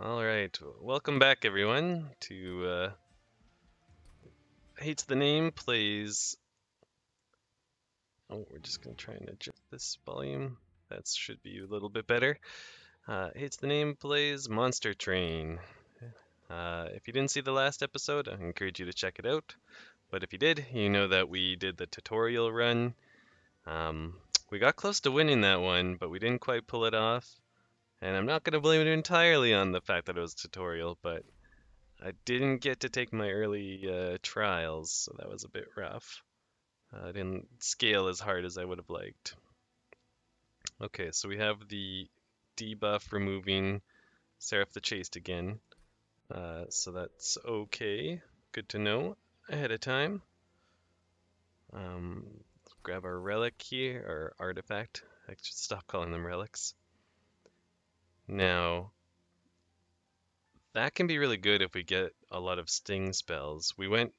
All right, welcome back everyone to Hates the Name plays. Oh, we're just gonna try and adjust this volume. That should be a little bit better. Hates the Name plays Monster Train. If you didn't see the last episode, I encourage you to check it out. But if you did, you know that we did the tutorial run. Um, we got close to winning that one, but we didn't quite pull it off. And I'm not gonna blame it entirely on the fact that it was a tutorial, but I didn't get to take my early trials, so that was a bit rough. I didn't scale as hard as I would have liked. Okay, so we have the debuff removing Seraph the Chaste again. So that's okay. Good to know ahead of time. Um, grab our relic here, or artifact. I should stop calling them relics. Now, that can be really good if we get a lot of sting spells. We went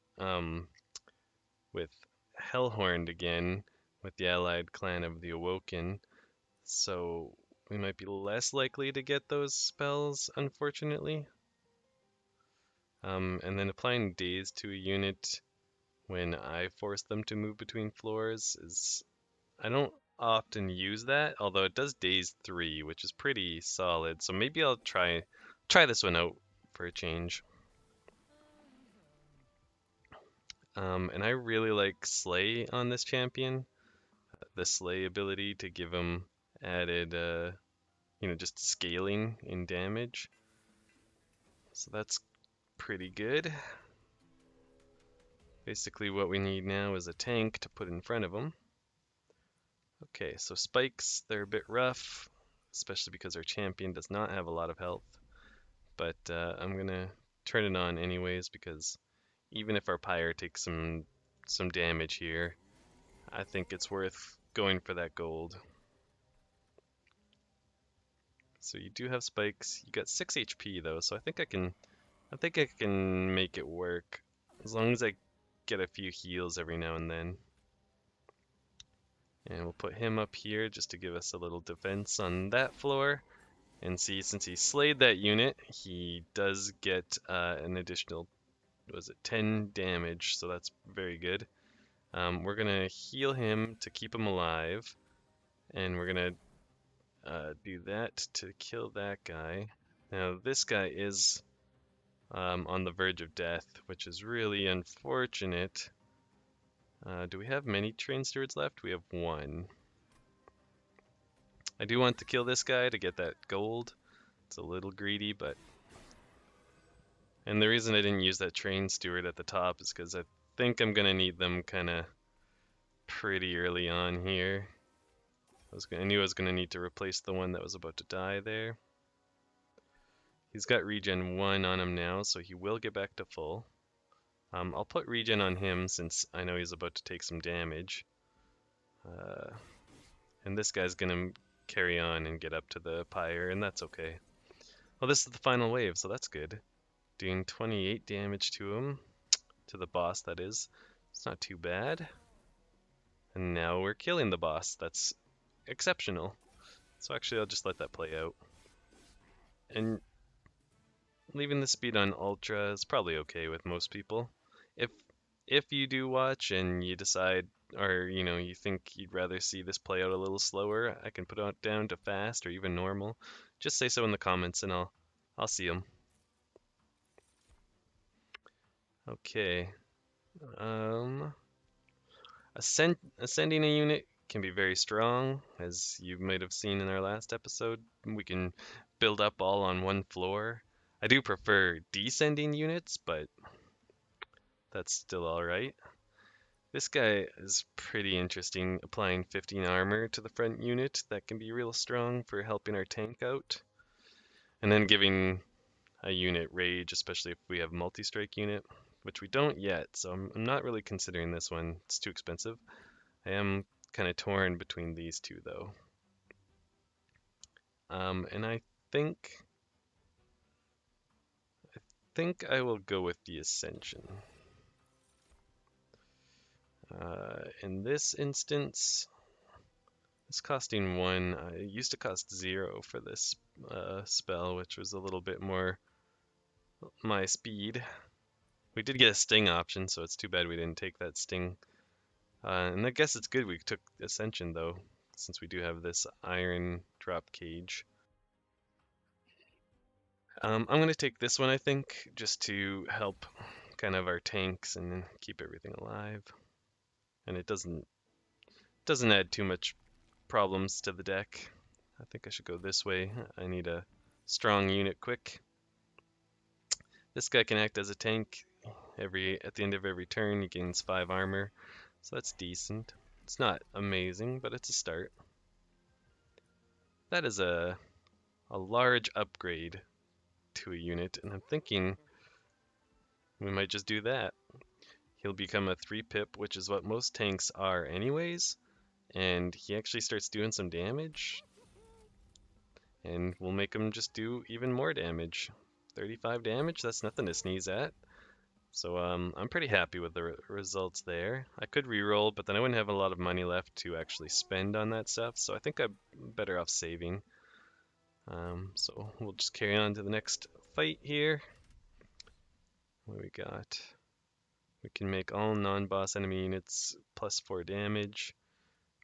with Hellhorned again with the allied clan of the Awoken, so we might be less likely to get those spells, unfortunately. And then applying Daze to a unit when I force them to move between floors is... I don't often use that, although it does Daze 3, which is pretty solid, so maybe I'll try this one out for a change. And I really like Slay on this champion. The Slay ability to give him added, just scaling in damage. So that's pretty good. Basically what we need now is a tank to put in front of him. Okay, so spikes, they're a bit rough, especially because our champion does not have a lot of health. But I'm gonna turn it on anyways because even if our pyre takes some damage here, I think it's worth going for that gold. So you do have spikes. You got 6 HP though, so I think I can make it work as long as I get a few heals every now and then. And we'll put him up here just to give us a little defense on that floor. And see, since he slayed that unit, he does get an additional, was it 10 damage, so that's very good. We're gonna heal him to keep him alive, and we're gonna do that to kill that guy. Now this guy is on the verge of death, which is really unfortunate. Do we have many train stewards left? We have one. I do want to kill this guy to get that gold. It's a little greedy, but... And the reason I didn't use that train steward at the top is because I think I'm going to need them kind of pretty early on here. I knew I was going to need to replace the one that was about to die there. He's got regen 1 on him now, so he will get back to full. I'll put regen on him since I know he's about to take some damage. And this guy's gonna carry on and get up to the pyre, and that's okay. Well, this is the final wave, so that's good. Doing 28 damage to him, to the boss that is. It's not too bad. And now we're killing the boss. That's exceptional. So actually I'll just let that play out. And leaving the speed on ultra is probably okay with most people. If you do watch and you decide, or you think you'd rather see this play out a little slower, I can put it down to fast or even normal. Just say so in the comments and I'll see them. Okay. Ascending a unit can be very strong, as you might have seen in our last episode. We can build up all on one floor. I do prefer descending units, but that's still alright. This guy is pretty interesting, applying 15 armor to the front unit. That can be real strong for helping our tank out. And then giving a unit rage, especially if we have multi-strike unit, which we don't yet, so I'm not really considering this one. It's too expensive. I am kind of torn between these two though. And I think I will go with the Ascension. In this instance, it's costing 1. It used to cost 0 for this spell, which was a little bit more my speed. We did get a sting option, so it's too bad we didn't take that sting. And I guess it's good we took Ascension though, since we do have this iron drop cage. I'm gonna take this one, I think, just to help kind of our tanks and keep everything alive. And it doesn't add too much problems to the deck. I think I should go this way. I need a strong unit quick. This guy can act as a tank. At the end of every turn, he gains 5 armor, so that's decent. It's not amazing, but it's a start. That is a large upgrade to a unit, and I'm thinking we might just do that. He'll become a 3-pip, which is what most tanks are anyways, and he actually starts doing some damage, and we'll make him just do even more damage. 35 damage, that's nothing to sneeze at. So I'm pretty happy with the results there. I could reroll, but then I wouldn't have a lot of money left to actually spend on that stuff, so I think I'm better off saving. So we'll just carry on to the next fight here. What we got? We can make all non-boss enemy units plus 4 damage.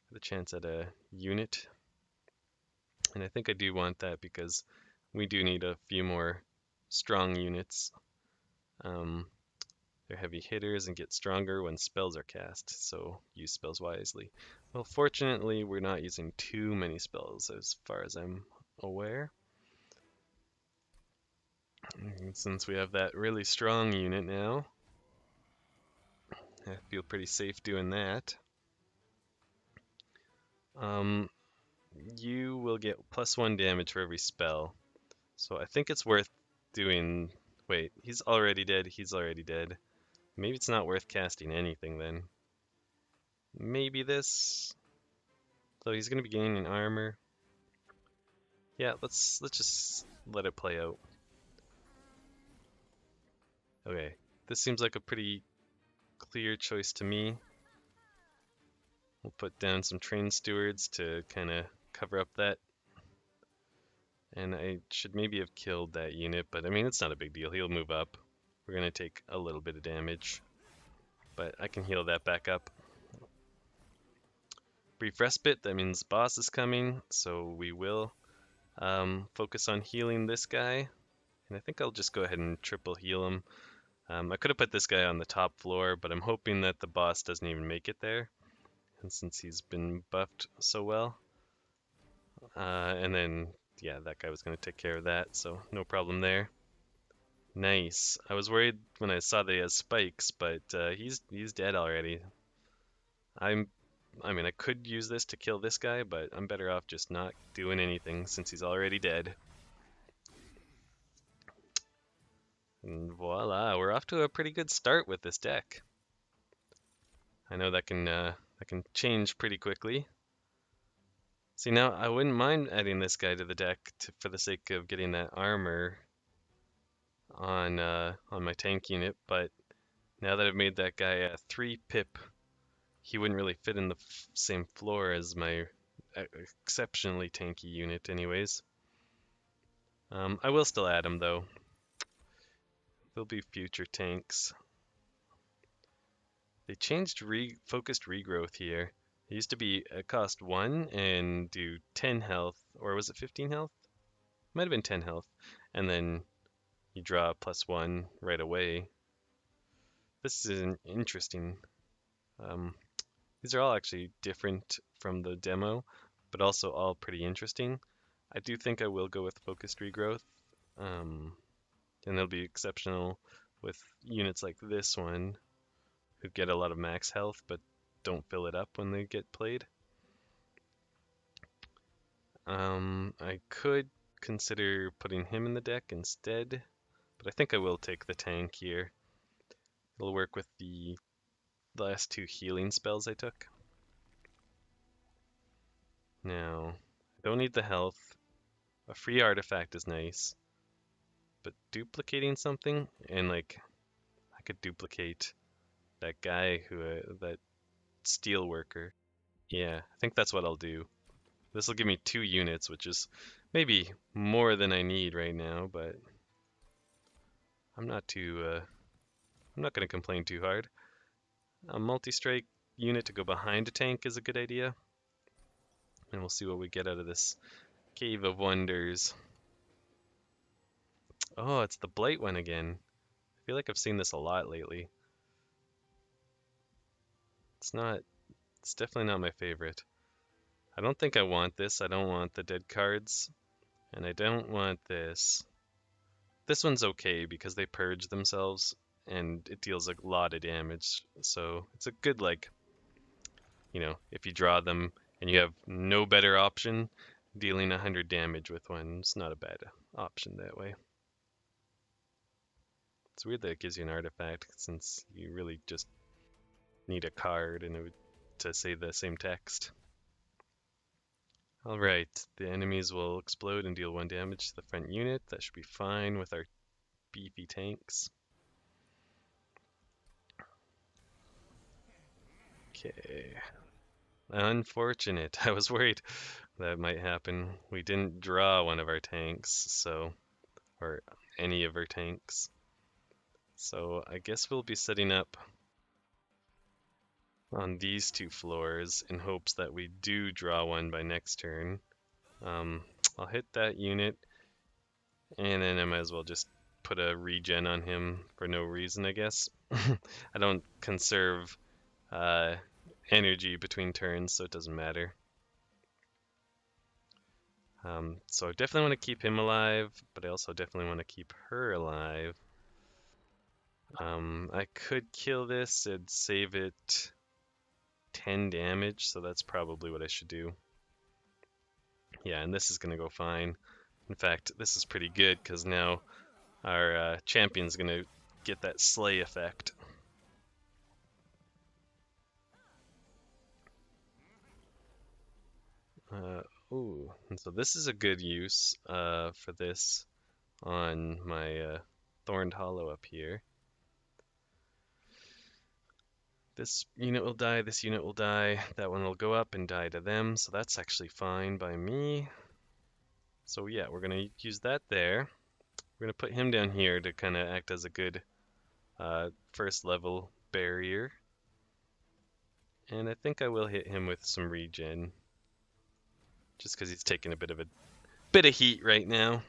With a chance at a unit. And I think I do want that because we do need a few more strong units. They're heavy hitters and get stronger when spells are cast, so use spells wisely. Well, fortunately, we're not using too many spells as far as I'm aware. And since we have that really strong unit now, I feel pretty safe doing that. You will get +1 damage for every spell. So I think it's worth doing... Wait, he's already dead, he's already dead. Maybe it's not worth casting anything then. Maybe this. So he's gonna be gaining armor. Yeah, let's just let it play out. Okay, this seems like a pretty clear choice to me. We'll put down some train stewards to kind of cover up that. And I should maybe have killed that unit, but I mean, it's not a big deal. He'll move up. We're gonna take a little bit of damage, but I can heal that back up. Brief respite, that means boss is coming, so we will focus on healing this guy. And I think I'll just go ahead and triple heal him. I could have put this guy on the top floor, but I'm hoping that the boss doesn't even make it there. And since he's been buffed so well. And then, yeah, that guy was going to take care of that, so no problem there. Nice. I was worried when I saw that he has spikes, but he's dead already. I mean, I could use this to kill this guy, but I'm better off just not doing anything since he's already dead. And voila, we're off to a pretty good start with this deck. I know that can change pretty quickly. See, now I wouldn't mind adding this guy to the deck for the sake of getting that armor on my tank unit, but now that I've made that guy a 3-pip, he wouldn't really fit in the same floor as my exceptionally tanky unit anyways. I will still add him though. There'll be future tanks. They changed focused regrowth here. It used to be a cost 1 and do 10 health, or was it 15 health? Might have been 10 health, and then you draw +1 right away. This is an interesting. These are all actually different from the demo, but also all pretty interesting. I do think I will go with focused regrowth, and they'll be exceptional with units like this one, who get a lot of max health but don't fill it up when they get played. I could consider putting him in the deck instead, but I think I will take the tank here. It'll work with the last 2 healing spells I took. Now, I don't need the health. A free artifact is nice, but duplicating something, and like, I could duplicate that guy that steel worker. Yeah, I think that's what I'll do. This will give me 2 units, which is Maybe more than I need right now, but I'm not too, I'm not going to complain too hard. A multi-strike unit to go behind a tank is a good idea. And we'll see what we get out of this Cave of Wonders. Oh, it's the Blight one again. I feel like I've seen this a lot lately. It's definitely not my favorite. I don't think I want this. I don't want the dead cards. And I don't want this. This one's okay because they purge themselves and it deals a lot of damage. So it's a good, like, if you draw them and you have no better option, dealing 100 damage with one is not a bad option that way. It's weird that it gives you an artifact since you really just need a card to say the same text. Alright, the enemies will explode and deal 1 damage to the front unit. That should be fine with our beefy tanks. Okay. Unfortunate. I was worried that might happen. We didn't draw one of our tanks, or any of our tanks. So I guess we'll be setting up on these 2 floors in hopes that we do draw one by next turn. I'll hit that unit, and then I might as well just put a regen on him for no reason, I guess. I don't conserve energy between turns, so it doesn't matter. So I definitely want to keep him alive, but I also definitely want to keep her alive. I could kill this and save it 10 damage, so that's probably what I should do. Yeah, and this is going to go fine. In fact, this is pretty good because now our champion's going to get that slay effect. Ooh, and so this is a good use for this on my Thorned Hollow up here. This unit will die, this unit will die, that one will go up and die to them, so that's actually fine by me. So yeah, we're going to use that there. We're going to put him down here to kind of act as a good first level barrier. And I think I will hit him with some regen. Just because he's taking a bit of heat right now.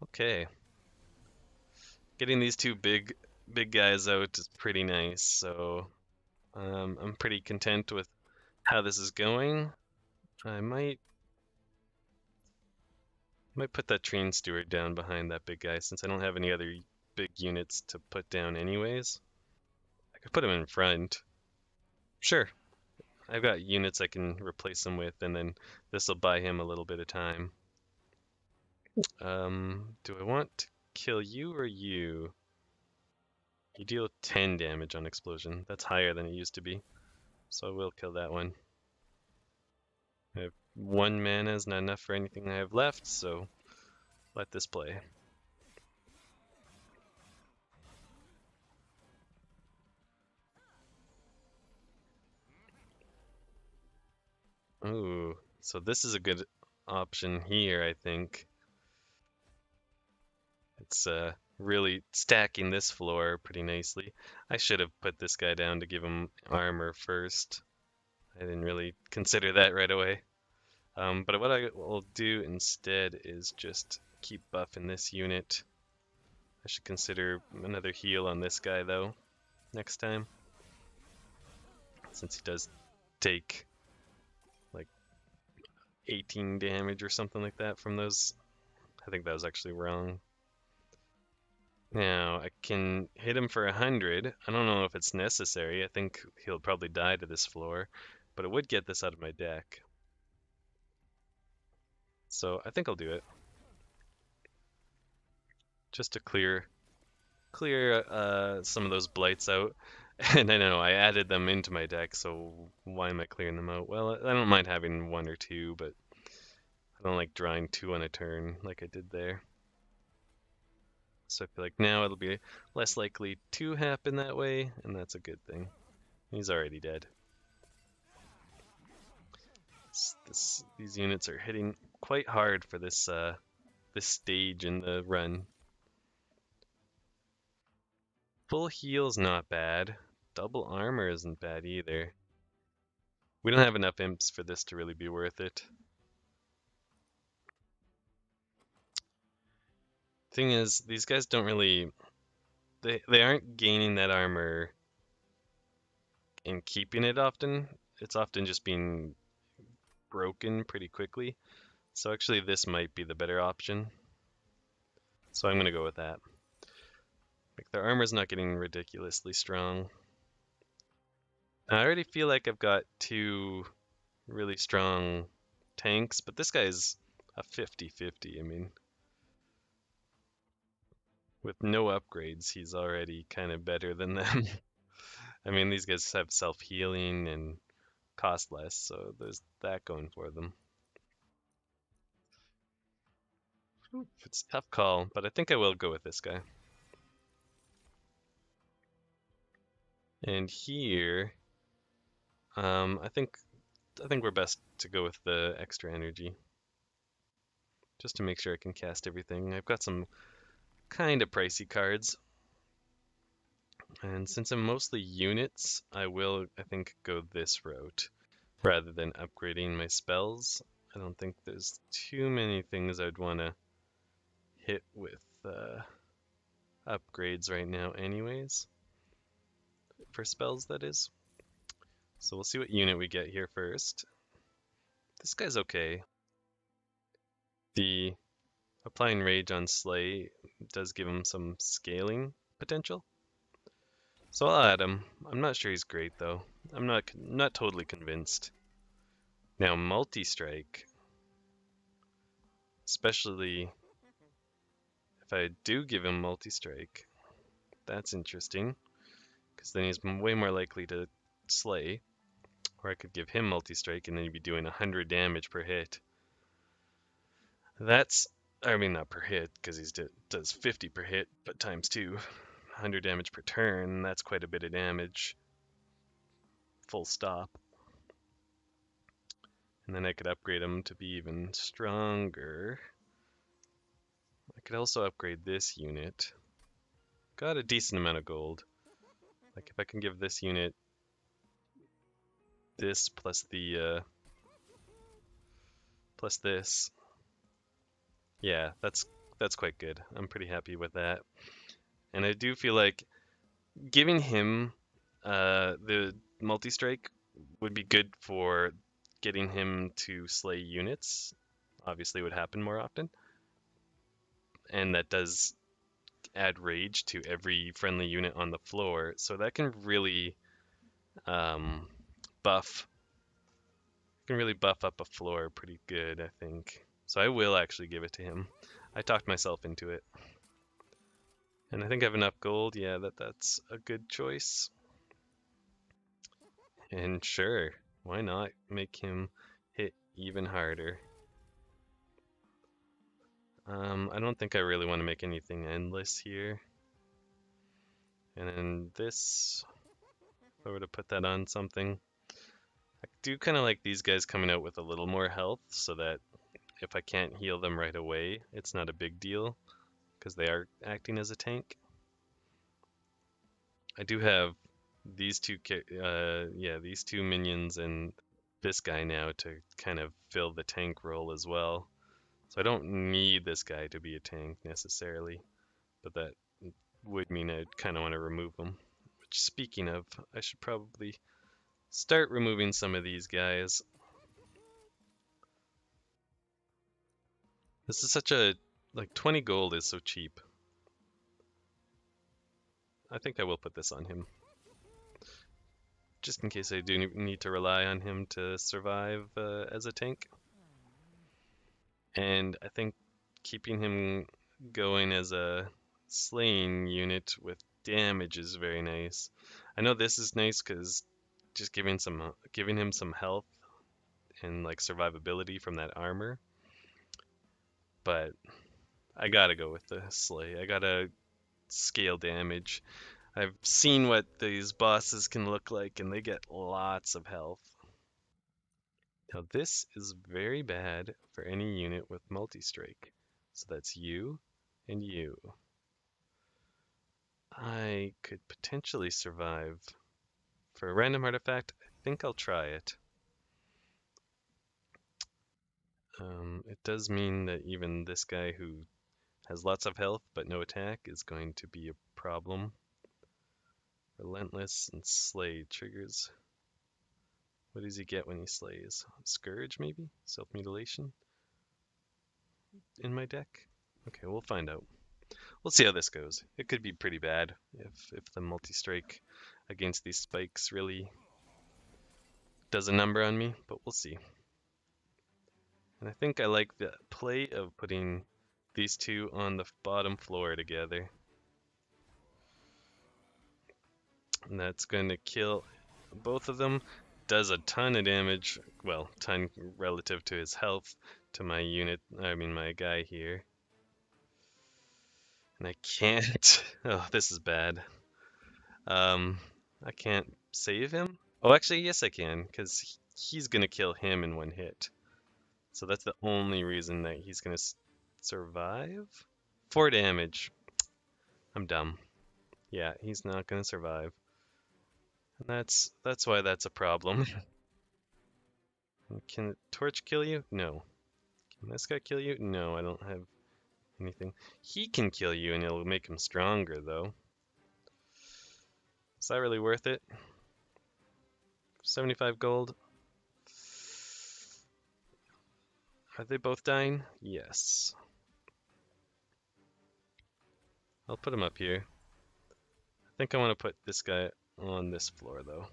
Okay. Getting these 2 big guys out is pretty nice, so I'm pretty content with how this is going. I might put that train steward down behind that big guy since I don't have any other big units to put down anyways. I could put him in front. Sure. I've got units I can replace him with, and then this will buy him a little bit of time. Do I want to kill you or you? You deal 10 damage on explosion. That's higher than it used to be. So I will kill that one. I have 1 mana is not enough for anything I have left, so let this play. Ooh, so this is a good option here, I think. It's really stacking this floor pretty nicely. I should have put this guy down to give him armor first. I didn't really consider that right away. But what I will do instead is just keep buffing this unit. I should consider another heal on this guy though, next time. Since he does take like 18 damage or something like that from those. I think that was actually wrong. Now, I can hit him for 100. I don't know if it's necessary. I think he'll probably die to this floor, but it would get this out of my deck. So I think I'll do it. Just to clear some of those blights out. And I know I added them into my deck, so why am I clearing them out? Well, I don't mind having 1 or 2, but I don't like drawing 2 on a turn like I did there. So I feel like now it'll be less likely to happen that way, and that's a good thing. He's already dead. These units are hitting quite hard for this stage in the run. Full heal's not bad. Double armor isn't bad either. We don't have enough imps for this to really be worth it. Thing is, these guys don't really... They aren't gaining that armor and keeping it often. It's often just being broken pretty quickly. So actually this might be the better option. So I'm going to go with that. Like their armor's not getting ridiculously strong. I already feel like I've got two really strong tanks, but this guy's a 50-50. I mean, with no upgrades, he's already kind of better than them. I mean, these guys have self-healing and cost less, so there's that going for them. It's a tough call, but I think I will go with this guy. And here, I think we're best to go with the extra energy, just to make sure I can cast everything. I've got some kind of pricey cards, and since I'm mostly units, I will, I think, go this route rather than upgrading my spells. I don't think there's too many things I'd want to hit with upgrades right now anyways, for spells that is. So we'll see what unit we get here first. This guy's okay. The applying rage on Slay does give him some scaling potential. So I'll add him. I'm not sure he's great though. I'm not totally convinced. Now multi-strike, especially if I do give him multi-strike, that's interesting, because then he's way more likely to slay. Or I could give him multi-strike and then he'd be doing 100 damage per hit. That's, I mean not per hit, because he does 50 per hit, but times 2. 100 damage per turn, that's quite a bit of damage. Full stop. And then I could upgrade him to be even stronger. I could also upgrade this unit. Got a decent amount of gold. Like if I can give this unit this plus the plus this. Yeah, that's quite good. I'm pretty happy with that. And I do feel like giving him the multi-strike would be good for getting him to slay units. Obviously, it would happen more often. And that does add rage to every friendly unit on the floor. So that can really buff up a floor pretty good, I think. So I will actually give it to him. I talked myself into it. And I think I have enough gold. Yeah, that's a good choice. And sure, why not make him hit even harder? I don't think I really want to make anything endless here. And then this, if I were to put that on something, I do kind of like these guys coming out with a little more health so that if I can't heal them right away, it's not a big deal because they are acting as a tank. I do have these two minions and this guy now to kind of fill the tank role as well. So I don't need this guy to be a tank necessarily, but that would mean I'd kind of want to remove him. Which, speaking of, I should probably start removing some of these guys. This is such a, like 20 gold is so cheap. I think I will put this on him. Just in case I do need to rely on him to survive as a tank. And I think keeping him going as a slaying unit with damage is very nice. I know this is nice because just giving him some health and like survivability from that armor. But I gotta go with the slay. I gotta scale damage. I've seen what these bosses can look like and they get lots of health. Now this is very bad for any unit with multi-strike. So that's you and you. I could potentially survive. For a random artifact, I think I'll try it. It does mean that even this guy who has lots of health but no attack is going to be a problem. Relentless and Slay triggers. What does he get when he slays? Scourge, maybe? Self-mutilation? In my deck? Okay, we'll find out. We'll see how this goes. It could be pretty bad if the multi-strike against these spikes really does a number on me, but we'll see. And I think I like the play of putting these two on the bottom floor together. And that's going to kill both of them. Does a ton of damage, well, ton relative to his health to my unit, my guy here. And I can't, oh, this is bad. I can't save him. Oh, actually, yes I can, because he's gonna kill him in one hit. So that's the only reason that he's gonna survive. 4 damage. I'm dumb. Yeah, he's not gonna survive. And that's why that's a problem. Can Torch kill you? No. Can this guy kill you? No, I don't have anything. He can kill you and it'll make him stronger though. Is that really worth it? 75 gold. Are they both dying? Yes. I'll put him up here. I think I want to put this guy on this floor though.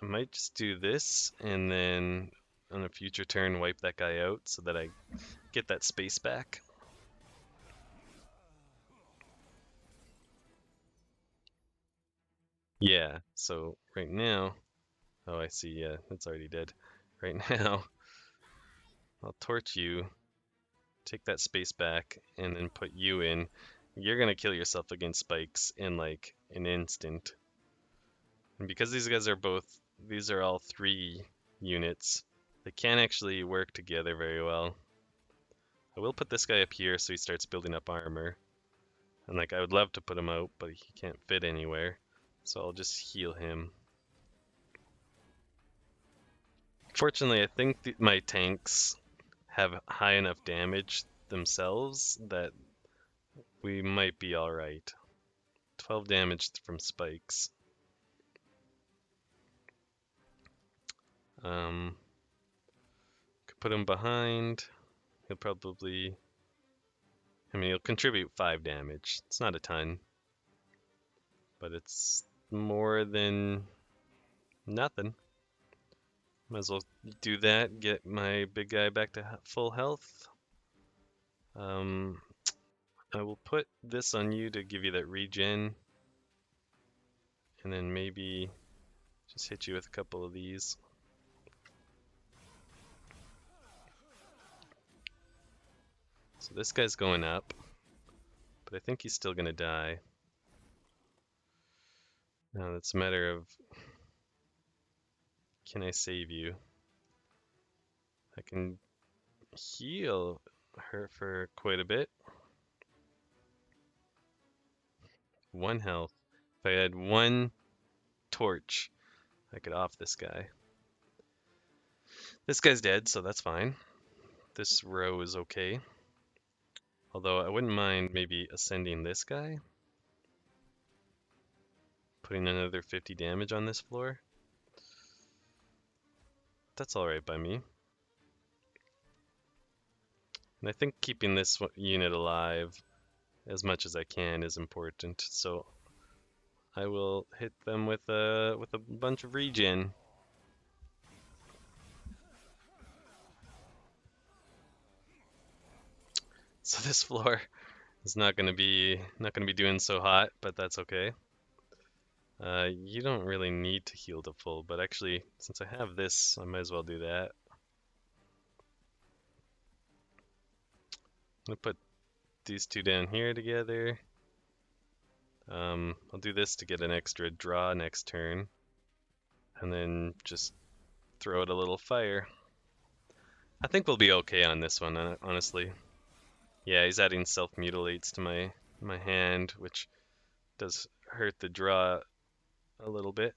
I might just do this and then on a future turn wipe that guy out so that I get that space back. Yeah, so right now, oh I see, yeah, it's already dead. Right now, I'll torch you, take that space back, and then put you in. You're gonna kill yourself against spikes in like an instant. And because these guys are these are all 3 units, they can't actually work together very well. I will put this guy up here so he starts building up armor. And like I would love to put him out, but he can't fit anywhere. So I'll just heal him. Fortunately, I think my tanks have high enough damage themselves that we might be alright. 12 damage from spikes. Could put him behind. He'll probably... he'll contribute 5 damage. It's not a ton. But it's more than nothing. Might as well do that, get my big guy back to full health. I will put this on you to give you that regen. And then maybe just hit you with a couple of these. So this guy's going up, but I think he's still gonna die. Now it's a matter of, can I save you? I can heal her for quite a bit. 1 health. If I had 1 torch, I could off this guy. This guy's dead, so that's fine. This row is okay. Although I wouldn't mind maybe ascending this guy. Putting another 50 damage on this floor. That's alright by me. And I think keeping this unit alive as much as I can is important. So I will hit them with a bunch of regen. So this floor is not gonna be doing so hot, but that's okay. You don't really need to heal to full, but actually, since I have this, I might as well do that. I'm gonna put these 2 down here together. I'll do this to get an extra draw next turn, and then just throw out a little fire. I think we'll be okay on this one, honestly. Yeah, he's adding self-mutilates to my hand, which does hurt the draw a little bit.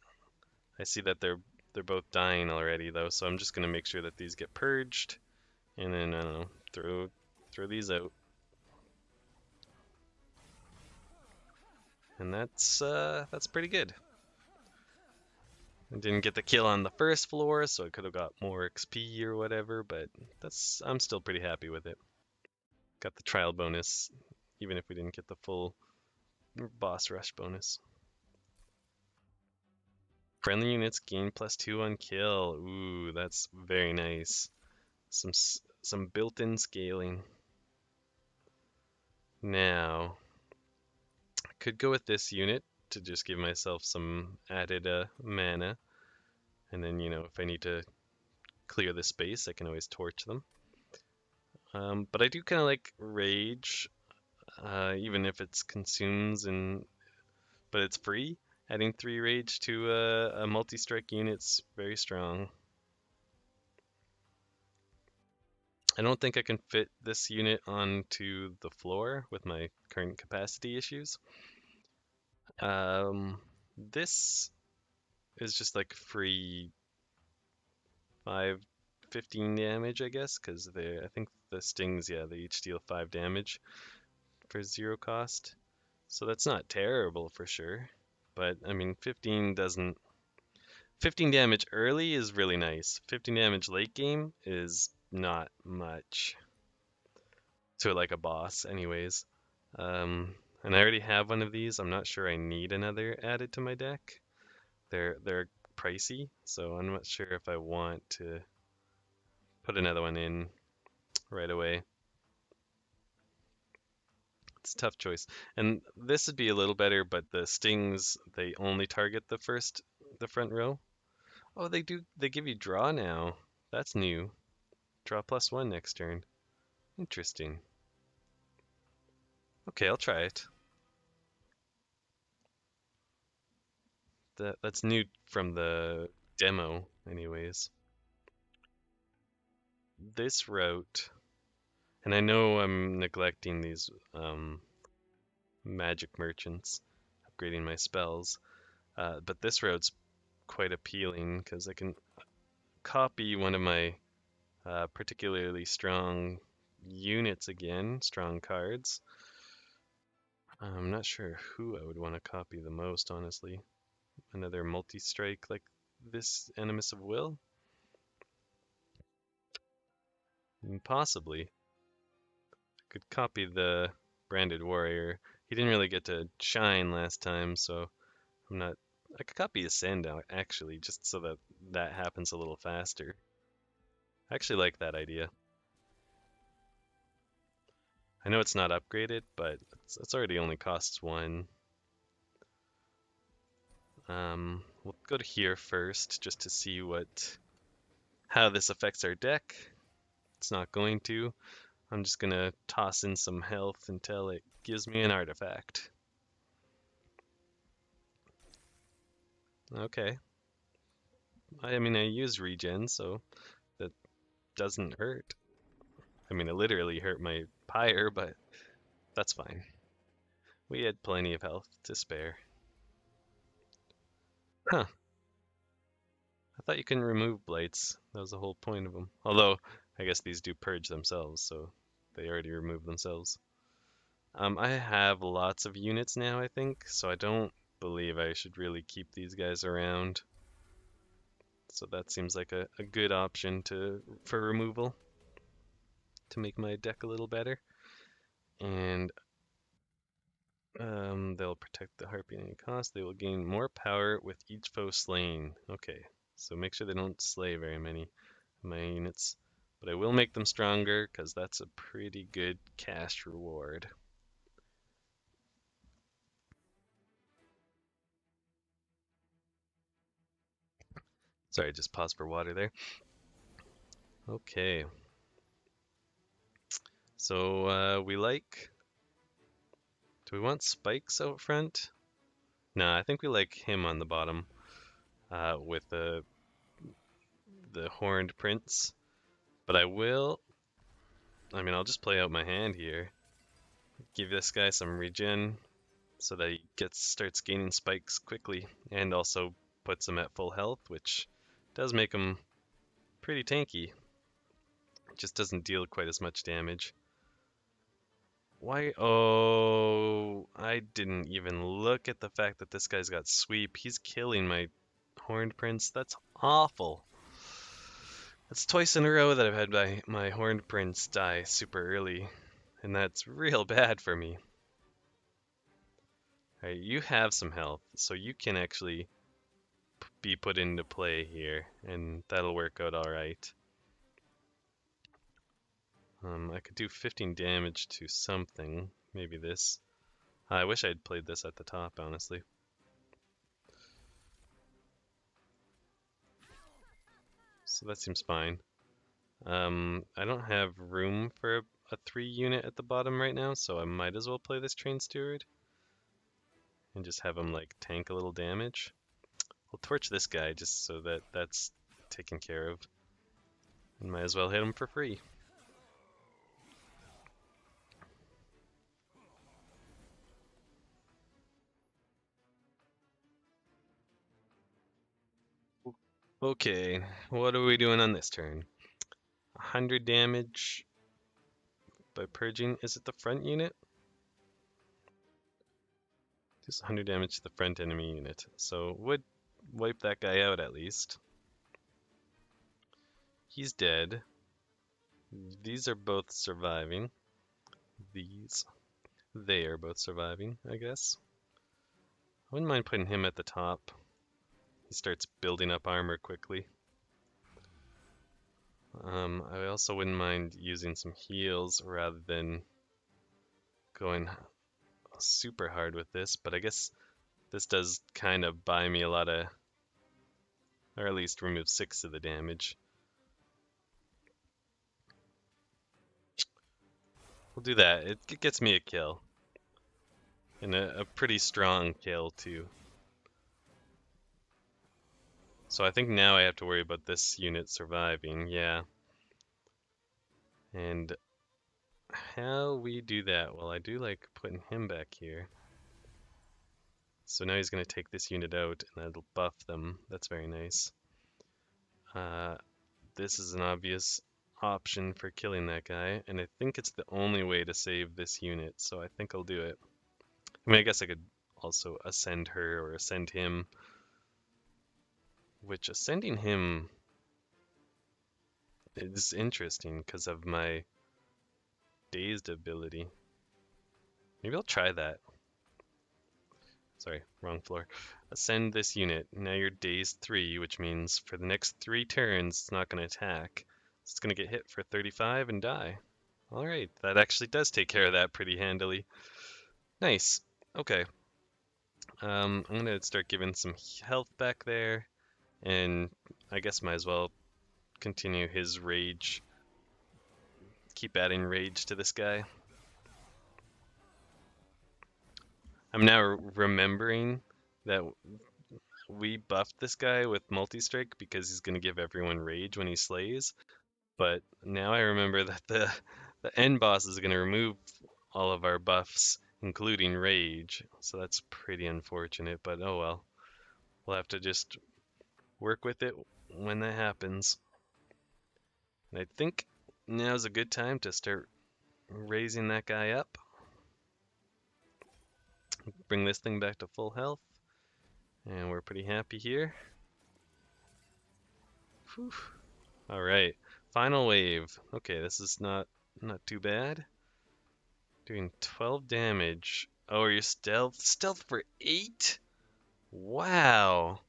I see that they're both dying already though, so I'm just gonna make sure that these get purged, and then I don't know, throw these out. And that's pretty good. I didn't get the kill on the first floor, so I could have got more XP or whatever, but I'm still pretty happy with it. Got the trial bonus, even if we didn't get the full boss rush bonus. Friendly units gain +2 on kill. Ooh, that's very nice. Some built-in scaling. Now, I could go with this unit to just give myself some added mana. And then, if I need to clear the space, I can always torch them. But I do kind of like Rage, even if it's consumes but it's free. Adding 3 Rage to a multi-strike unit's very strong. I don't think I can fit this unit onto the floor with my current capacity issues. This is just like free 15 damage, I guess, because I think the stings, yeah, they each deal 5 damage for 0 cost. So that's not terrible for sure. But I mean, 15 damage early is really nice. 15 damage late game is not much to like a boss anyways. And I already have one of these. I'm not sure I need another added to my deck. They're pricey, so I'm not sure if I want to put another one in right away. It's a tough choice. And this would be a little better, but the stings, they only target the front row. Oh, they give you draw now. That's new. Draw +1 next turn. Interesting. Okay, I'll try it. That's new from the demo, anyways. This route, and I know I'm neglecting these magic merchants, upgrading my spells, but this route's quite appealing because I can copy one of my particularly strong units again, strong cards. I'm not sure who I would want to copy the most, honestly. Another multi-strike like this Animus of Will? Possibly. Could copy the Branded Warrior. He didn't really get to shine last time, so I'm not... I could copy Ascend out, actually, just so that that happens a little faster. I actually like that idea. I know it's not upgraded, but it's already only costs 1. We'll go to here first, just to see how this affects our deck. It's not going to. I'm just gonna toss in some health until it gives me an artifact. Okay. I mean, I use regen, so that doesn't hurt. I mean, it literally hurt my pyre, but that's fine. We had plenty of health to spare. Huh. I thought you couldn't remove blights. That was the whole point of them. Although, I guess these do purge themselves, so they already removed themselves. I have lots of units now, I think, so I don't believe I should really keep these guys around. So that seems like a good option for removal to make my deck a little better. And they'll protect the harpy at any cost. They will gain more power with each foe slain. Okay, so make sure they don't slay very many of my units. But I will make them stronger because that's a pretty good cash reward. Sorry, just pause for water there. Okay. So we like... Do we want spikes out front? No, I think we like him on the bottom with the the Horned Prince, but I mean, I'll just play out my hand here. Give this guy some regen so that he starts gaining spikes quickly, and also puts him at full health, which does make him pretty tanky. It just doesn't deal quite as much damage. Why? Oh, I didn't even look at the fact that this guy's got sweep. He's killing my Horned Prince. That's awful. That's twice in a row that I've had my Horned Prince die super early, and that's real bad for me. Alright, you have some health, so you can actually be put into play here, and that'll work out alright. I could do 15 damage to something, maybe this. I wish I'd played this at the top, honestly. So that seems fine. I don't have room for a 3 unit at the bottom right now, so I might as well play this Train Steward. And just have him like tank a little damage. We'll torch this guy just so that that's taken care of. And might as well hit him for free. Okay, what are we doing on this turn? 100 damage by purging. Is it the front unit? Just 100 damage to the front enemy unit. So would wipe that guy out at least. He's dead. These are both surviving. They are both surviving, I guess. I wouldn't mind putting him at the top. He starts building up armor quickly. I also wouldn't mind using some heals rather than going super hard with this, but I guess this does kind of buy me a lot of, or at least remove 6 of the damage. We'll do that. It gets me a kill. And a pretty strong kill, too. So I think now I have to worry about this unit surviving, yeah. And how we do that? Well, I do like putting him back here. So now he's going to take this unit out, and that'll buff them. That's very nice. This is an obvious option for killing that guy, and I think it's the only way to save this unit, so I think I'll do it. I mean, I guess I could also ascend her or ascend him, which ascending him is interesting because of my dazed ability. Maybe I'll try that. Sorry, wrong floor. Ascend this unit. Now you're dazed 3, which means for the next 3 turns it's not going to attack. It's going to get hit for 35 and die. Alright, that actually does take care of that pretty handily. Nice. Okay. I'm going to start giving some health back there, and I guess might as well continue his rage. Keep adding rage to this guy. I'm now remembering that we buffed this guy with multi-strike because he's going to give everyone rage when he slays. But now I remember that the end boss is going to remove all of our buffs, including rage. So that's pretty unfortunate, but oh well. We'll have to just work with it when that happens. And I think now's a good time to start raising that guy up. Bring this thing back to full health. And we're pretty happy here. Whew. Alright, final wave. Okay, this is not too bad. Doing 12 damage. Oh, are you stealth? Stealth for 8? Wow.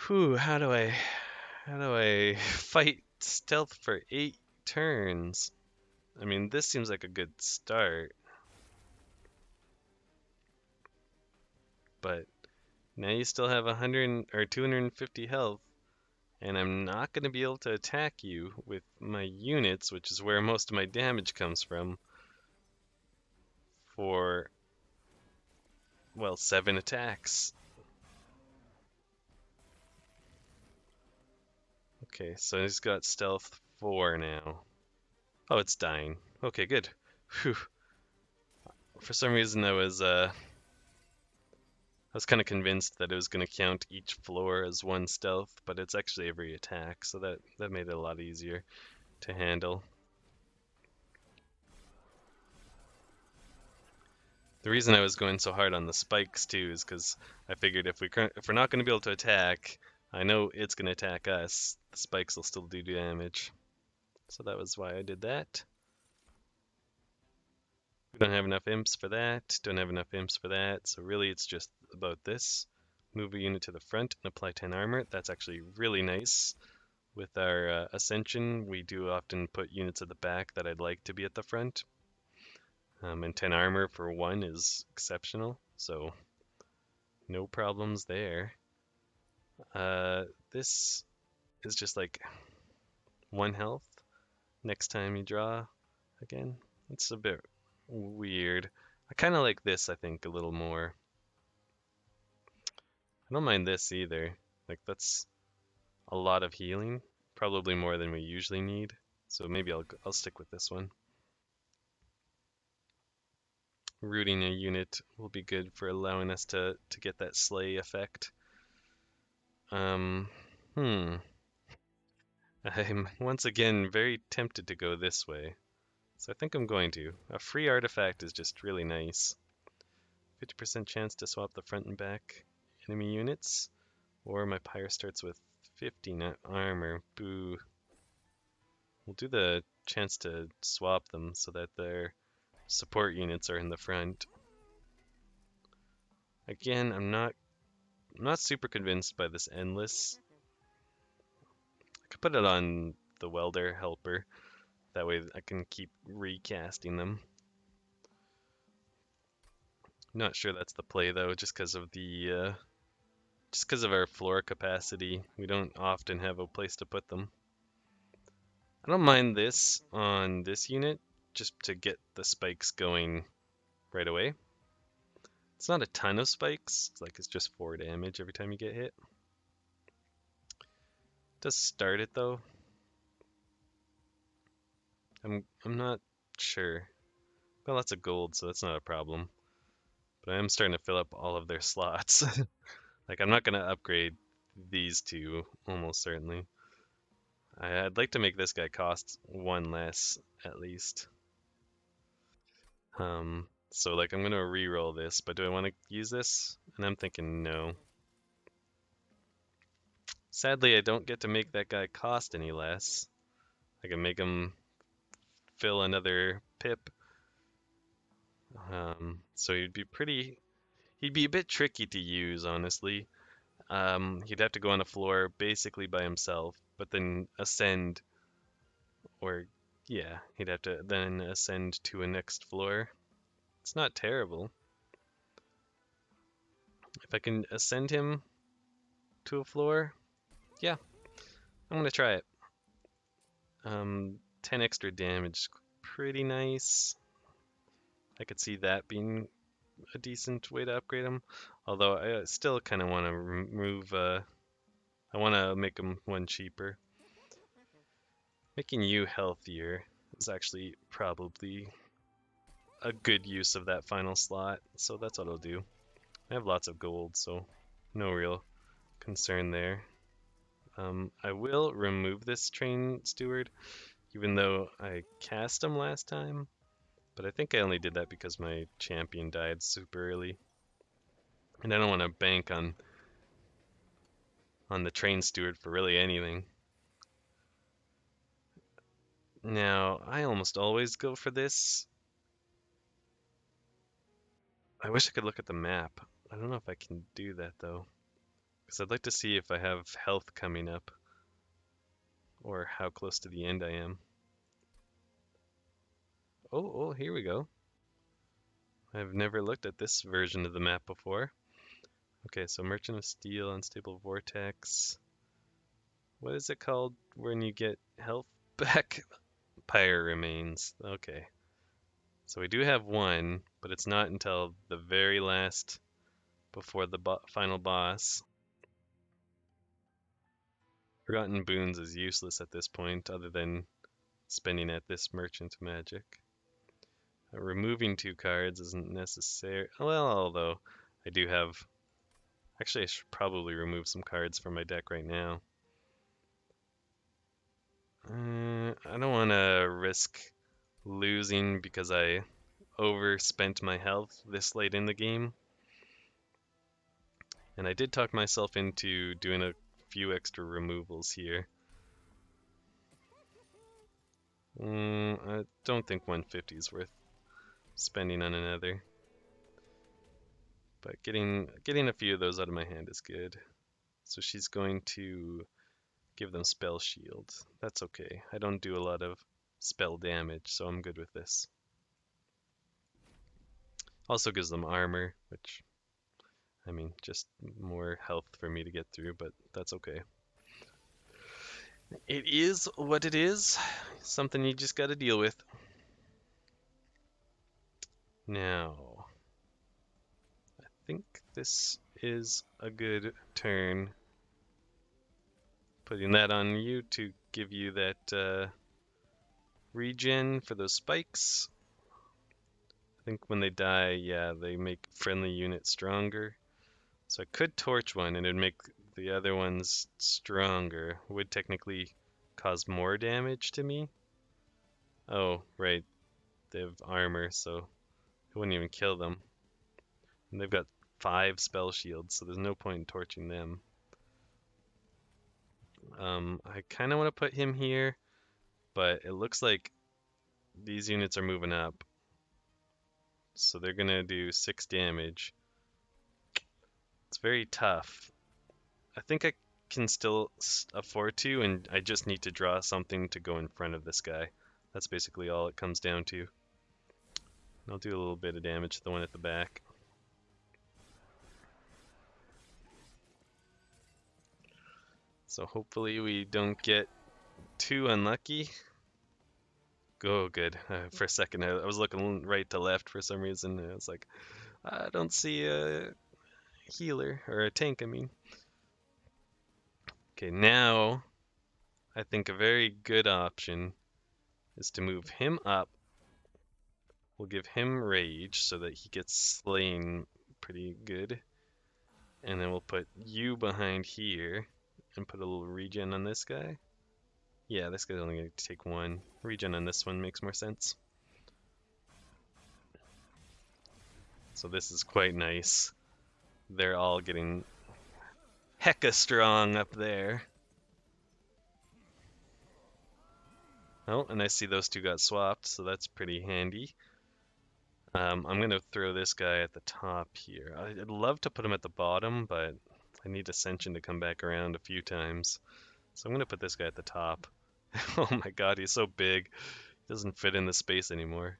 Whew, how do I fight stealth for 8 turns? I mean, this seems like a good start. But now you still have 100 or 250 health, and I'm not going to be able to attack you with my units, which is where most of my damage comes from, for, well, 7 attacks. Okay, so he's got stealth 4 now. Oh, it's dying. Okay, good. Whew. For some reason I was kind of convinced that it was going to count each floor as one stealth, but it's actually every attack, so that made it a lot easier to handle. The reason I was going so hard on the spikes too is because I figured if we're not going to be able to attack, I know it's going to attack us. The spikes will still do damage, so that was why I did that. We don't have enough imps for that. Don't have enough imps for that. So really, it's just about this. Move a unit to the front and apply 10 armor. That's actually really nice. With our Ascension, we do often put units at the back that I'd like to be at the front. And 10 armor for 1 is exceptional, so no problems there. This is just like 1 health next time you draw again. It's a bit weird. I kind of like this, I think, a little more. I don't mind this either. Like, that's a lot of healing, probably more than we usually need. So maybe I'll stick with this one. Rooting a unit will be good for allowing us to get that slay effect. I'm once again very tempted to go this way. So I think I'm going to. A free artifact is just really nice. 50% chance to swap the front and back enemy units. Or my pyre starts with 50 armor. Boo. We'll do the chance to swap them so that their support units are in the front. Again, I'm not super convinced by this endless. I could put it on the welder helper. That way I can keep recasting them. Not sure that's the play though, just because of our floor capacity. We don't often have a place to put them. I don't mind this on this unit, just to get the spikes going right away. It's not a ton of spikes, it's just 4 damage every time you get hit. It does start it though. I'm not sure. Got lots of gold, so that's not a problem. But I am starting to fill up all of their slots. Like, I'm not going to upgrade these two, almost certainly. I'd like to make this guy cost 1 less, at least. So like I'm gonna re-roll this, but do I want to use this? And I'm thinking no. Sadly, I don't get to make that guy cost any less. I can make him fill another pip. So he'd be a bit tricky to use, honestly. He'd have to go on the floor basically by himself, but then ascend, or yeah, he'd have to then ascend to a next floor. It's not terrible. If I can ascend him to a floor, yeah, I'm gonna try it. 10 extra damage, pretty nice. I could see that being a decent way to upgrade him. Although I still kind of want to remove, I want to make him 1 cheaper. Making you healthier is actually probably a good use of that final slot, so that's what I'll do. I have lots of gold, so no real concern there. I will remove this train steward, even though I cast him last time, but I think I only did that because my champion died super early. And I don't want to bank on the train steward for really anything. Now, I almost always go for this. I wish I could look at the map. I don't know if I can do that though, because I'd like to see if I have health coming up, or how close to the end I am. Oh, here we go. I've never looked at this version of the map before. Okay, so Merchant of Steel, Unstable Vortex. What is it called when you get health back? Pyre Remains. Okay. So we do have 1, but it's not until the very last, before the final boss. Forgotten Boons is useless at this point, other than spending at this Merchant Magic. Removing 2 cards isn't necessary. Well, although I do have... Actually, I should probably remove some cards from my deck right now. I don't want to risk losing because I overspent my health this late in the game. And I did talk myself into doing a few extra removals here. I don't think 150 is worth spending on another. But getting a few of those out of my hand is good. So she's going to give them spell shield. That's okay. I don't do a lot of spell damage, so I'm good with this. Also gives them armor, which, I mean, just more health for me to get through, but that's okay. It is what it is. Something you just gotta deal with. Now, I think this is a good turn. Putting that on you to give you that regen for those spikes. I think when they die, yeah, they make friendly units stronger. So I could torch one and it'd make the other ones stronger. Would technically cause more damage to me. Oh, right. They have armor, so it wouldn't even kill them. And they've got 5 spell shields, so there's no point in torching them. I kind of want to put him here, but it looks like these units are moving up. So they're going to do 6 damage. It's very tough. I think I can still afford to, and I just need to draw something to go in front of this guy. That's basically all it comes down to. I'll do a little bit of damage to the one at the back. So hopefully we don't get too unlucky. Oh, good. For a second, I was looking right to left for some reason. I was like, I don't see a healer, or a tank, I mean. Okay, now I think a very good option is to move him up. We'll give him rage so that he gets slain pretty good. And then we'll put you behind here and put a little regen on this guy. Yeah, this guy's only going to take 1. Regen on this one makes more sense. So this is quite nice. They're all getting hecka strong up there. Oh, and I see those two got swapped, so that's pretty handy. I'm going to throw this guy at the top here. I'd love to put him at the bottom, but I need Ascension to come back around a few times. So I'm going to put this guy at the top. Oh my god, he's so big. He doesn't fit in the space anymore.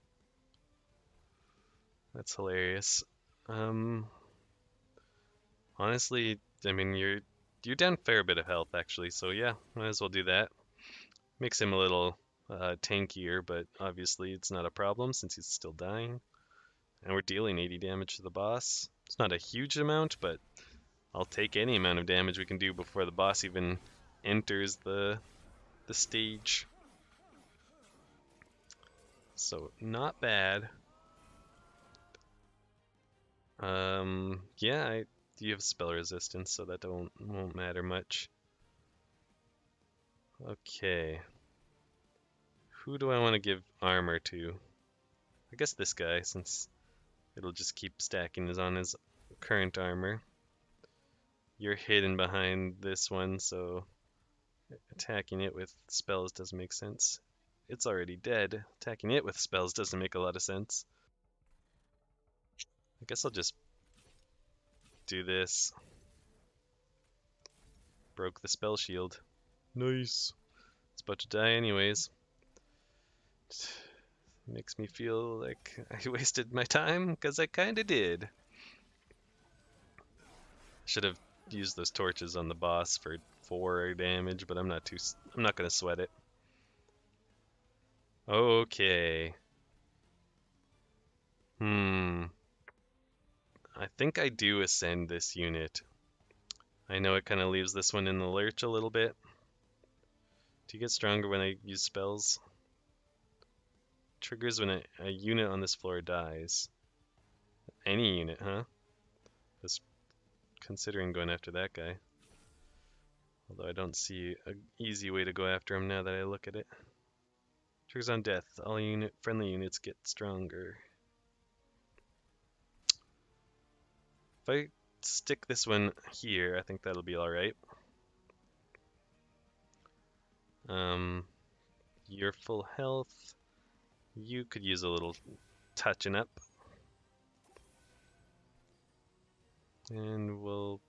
That's hilarious. Honestly, I mean, you're down a fair bit of health, actually, so yeah, might as well do that. Makes him a little tankier, but obviously it's not a problem since he's still dying. And we're dealing 80 damage to the boss. It's not a huge amount, but I'll take any amount of damage we can do before the boss even enters the stage. So, not bad. Yeah, you have spell resistance, so that won't matter much. Okay. Who do I want to give armor to? I guess this guy, since it'll just keep stacking on his current armor. You're hidden behind this one, so attacking it with spells doesn't make sense. It's already dead. Attacking it with spells doesn't make a lot of sense. I guess I'll just do this. Broke the spell shield. Nice. It's about to die anyways. Makes me feel like I wasted my time, because I kinda did. Should have used those torches on the boss for 4 damage, but I'm not gonna sweat it. Okay. I think I do ascend this unit. I know it kind of leaves this one in the lurch a little bit. Do you get stronger when I use spells? Triggers when a unit on this floor dies. Any unit, huh? Just considering going after that guy. Although I don't see an easy way to go after him now that I look at it. Triggers on death. All friendly units get stronger. If I stick this one here, I think that'll be alright. You're full health. You could use a little touching up. And we'll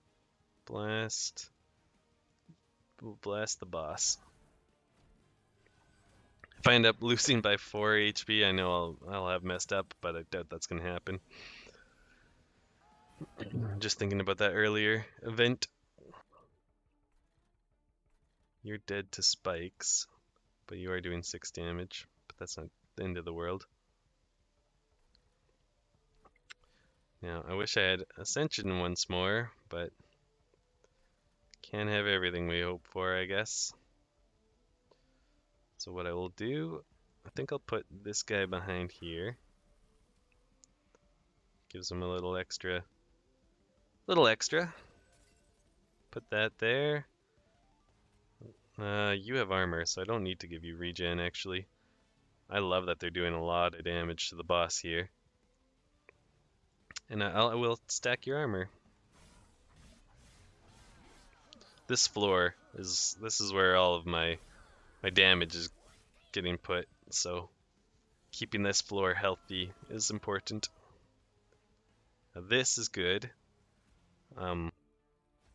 blast the boss. If I end up losing by 4 HP, I know I'll have messed up, but I doubt that's gonna happen. Just thinking about that earlier event. You're dead to spikes, but you are doing 6 damage. But that's not the end of the world. Now, I wish I had Ascension once more, but can't have everything we hope for, I guess. So what I will do, I think I'll put this guy behind here. Gives him a little extra. Put that there. You have armor, so I don't need to give you regen, actually. I love that they're doing a lot of damage to the boss here. And I will stack your armor. This floor this is where all of my damage is getting put, so keeping this floor healthy is important. Now this is good.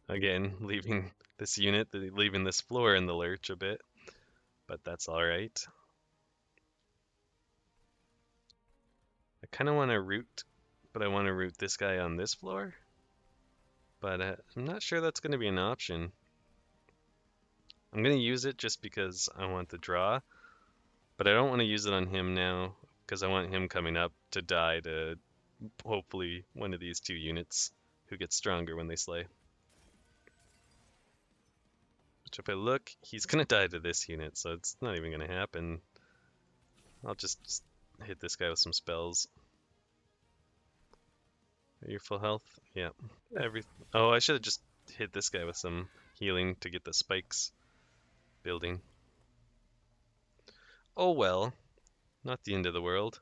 Again, leaving this floor in the lurch a bit, but that's alright. I kind of want to root, but I want to root this guy on this floor. But I'm not sure that's going to be an option. I'm going to use it just because I want the draw, but I don't want to use it on him now because I want him coming up to die to hopefully one of these 2 units who gets stronger when they slay. Which if I look, he's going to die to this unit, so it's not even going to happen. I'll just hit this guy with some spells. Are you full health? Yeah. Oh, I should have just hit this guy with some healing to get the spikes building. Oh well, not the end of the world.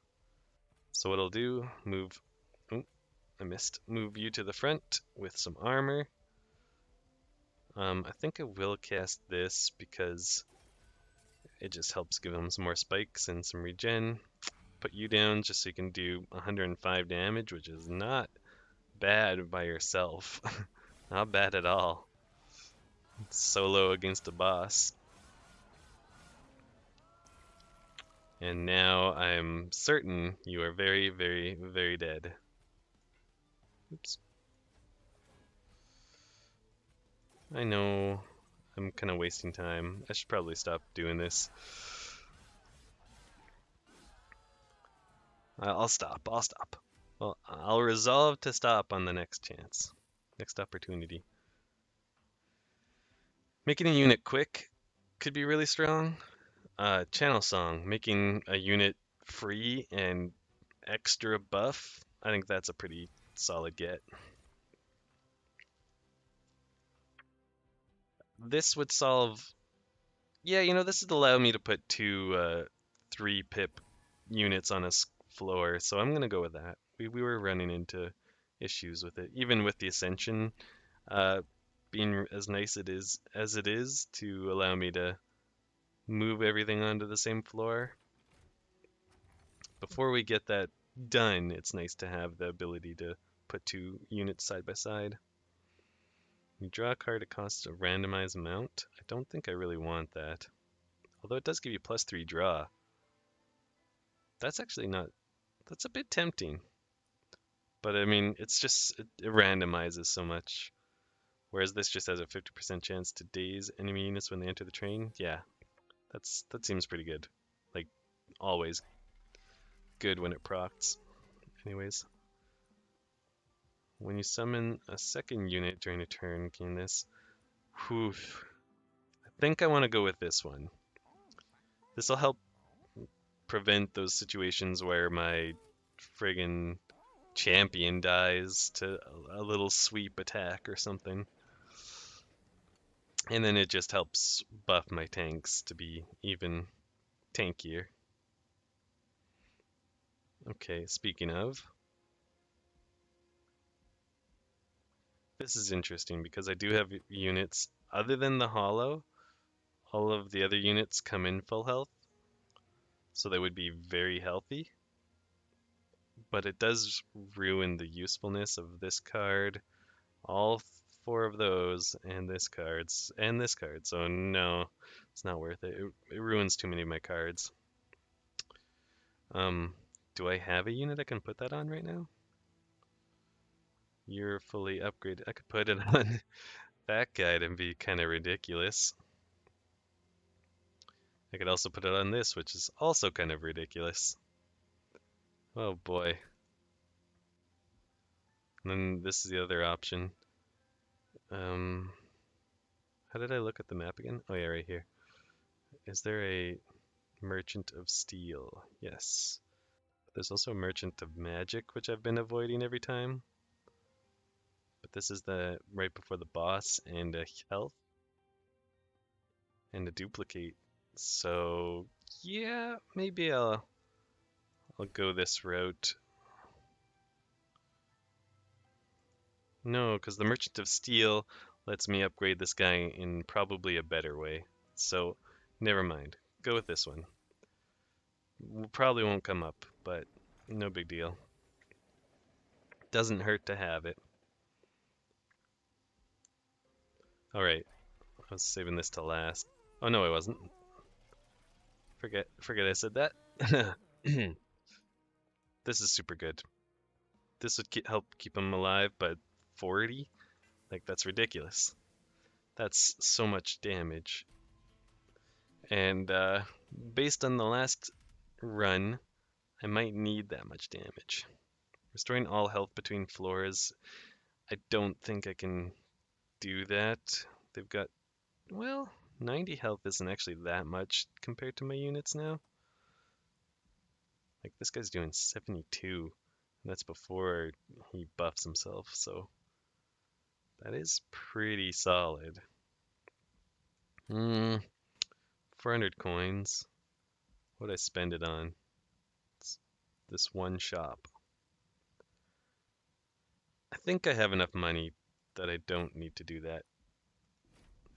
So what I'll do, I missed. Move you to the front with some armor. I think I will cast this because it just helps give him some more spikes and some regen. Put you down just so you can do 105 damage, which is not bad by yourself. Not bad at all. Solo against a boss. And now I'm certain you are very, very, very dead. Oops. I know I'm kind of wasting time. I should probably stop doing this. I'll stop. Well, I'll resolve to stop on the next chance. Next opportunity. Making a unit quick could be really strong. Channel Song, making a unit free and extra buff. I think that's a pretty solid get. This would solve... Yeah, this would allow me to put 2 3 pip units on a floor, so I'm going to go with that. We were running into issues with it, even with the Ascension being as nice as it is to allow me to move everything onto the same floor. Before we get that done, it's nice to have the ability to put 2 units side by side. You draw a card, it costs a randomized amount. I don't think I really want that. Although it does give you +3 draw. That's actually not... That's a bit tempting. But I mean, it's just... It randomizes so much. Whereas this just has a 50% chance to daze enemy units when they enter the train. Yeah, that seems pretty good. Like, always good when it procs. Anyways. When you summon a second unit during a turn, gain this. Whew. I think I want to go with this one. This will help prevent those situations where my friggin' champion dies to a little sweep attack or something. And then it just helps buff my tanks to be even tankier. Okay, speaking of, this is interesting because I do have units other than the hollow. All of the other units come in full health, so they would be very healthy. But it does ruin the usefulness of this card, all four of those, and this card. So no, it's not worth it. It ruins too many of my cards. Um, do I have a unit I can put that on right now? You're fully upgraded. I could put it on that guy to be kind of ridiculous. I could also put it on this, which is also kind of ridiculous. Oh boy. And then this is the other option. How did I look at the map again? Oh yeah, right here. Is there a Merchant of Steel? Yes. There's also a Merchant of Magic, which I've been avoiding every time. But this is the right before the boss and a health and a duplicate. So yeah, maybe I'll go this route. No, because the Merchant of Steel lets me upgrade this guy in probably a better way. So never mind. Go with this one. Probably won't come up, but no big deal. Doesn't hurt to have it. Alright, I was saving this to last. Oh no, I wasn't. Forget I said that. This is super good. This would help keep him alive, but 40? Like, that's ridiculous. That's so much damage. And based on the last run, I might need that much damage. Restoring all health between floors, I don't think I can do that. They've got, well, 90 health isn't actually that much compared to my units now. Like, this guy's doing 72, and that's before he buffs himself, so that is pretty solid. 400 coins. What would I spend it on? It's this one shop. I think I have enough money that I don't need to do that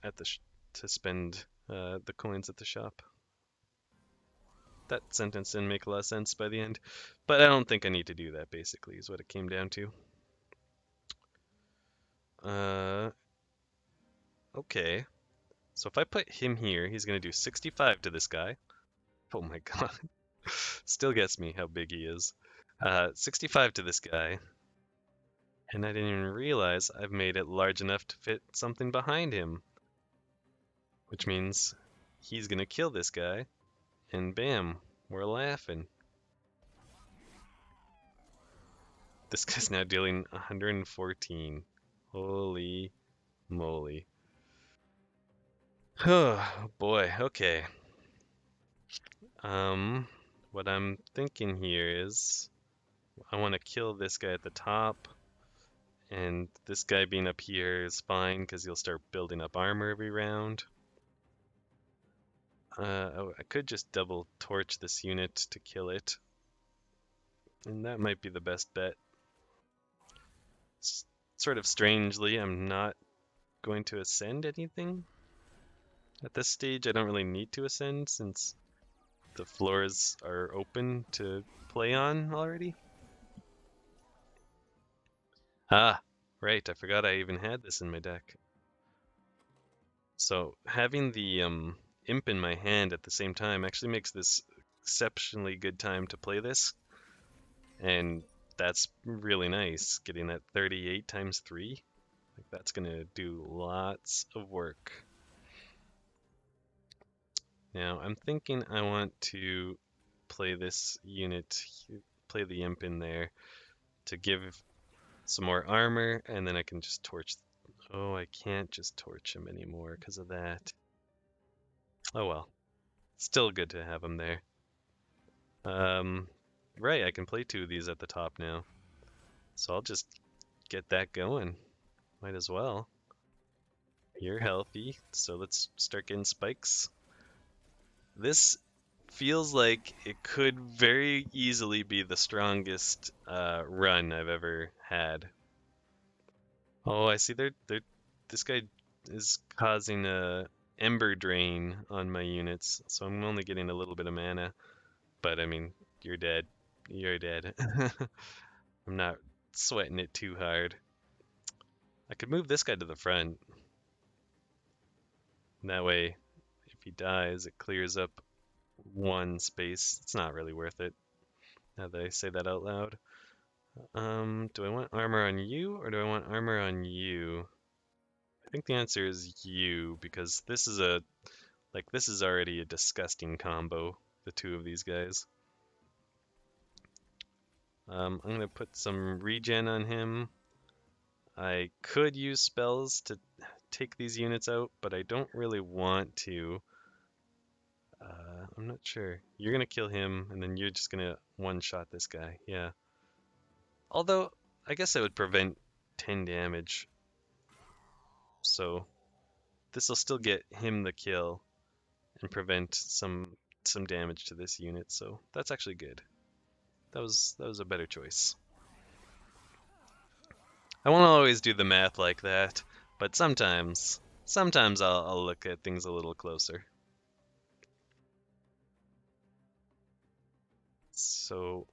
at the to spend the coins at the shop. That sentence didn't make a lot of sense by the end, but I don't think I need to do that, basically, is what it came down to. Okay. So if I put him here, he's going to do 65 to this guy. Oh my god. Still gets me how big he is. 65 to this guy. And I didn't even realize I've made it large enough to fit something behind him. Which means he's going to kill this guy. And bam, we're laughing. This guy's now dealing 114. Holy moly. Oh boy, okay. What I'm thinking here is I want to kill this guy at the top, and this guy being up here is fine because he'll start building up armor every round. I could just double torch this unit to kill it, and that might be the best bet. Sort of strangely, I'm not going to ascend anything. At this stage, I don't really need to ascend since the floors are open to play on already. Ah, right, I forgot I even had this in my deck. So having the imp in my hand at the same time actually makes this exceptionally good time to play this. And that's really nice, getting that 38 times 3. Like, that's gonna do lots of work. Now, I'm thinking I want to play this unit, play the imp in there to give some more armor, and then I can just torch. Oh, I can't just torch him anymore because of that. Oh well. Still good to have him there. Right, I can play two of these at the top now. So I'll just get that going. Might as well. You're healthy, so let's start getting spikes. This feels like it could very easily be the strongest run I've ever had. Oh, I see this guy is causing a ember drain on my units, so I'm only getting a little bit of mana. But I mean, you're dead. You're dead. I'm not sweating it too hard. I could move this guy to the front. And that way, if he dies, it clears up one space. It's not really worth it, now that I say that out loud. Do I want armor on you, or do I want armor on you? I think the answer is you, because this is this is already a disgusting combo, the two of these guys. I'm gonna put some regen on him. I could use spells to take these units out, but I don't really want to. I'm not sure. You're gonna kill him, and then you're just gonna one-shot this guy. Yeah. Although, I guess I would prevent 10 damage. So, this will still get him the kill and prevent some damage to this unit. So, that's actually good. That was a better choice. I won't always do the math like that, but sometimes I'll look at things a little closer. So,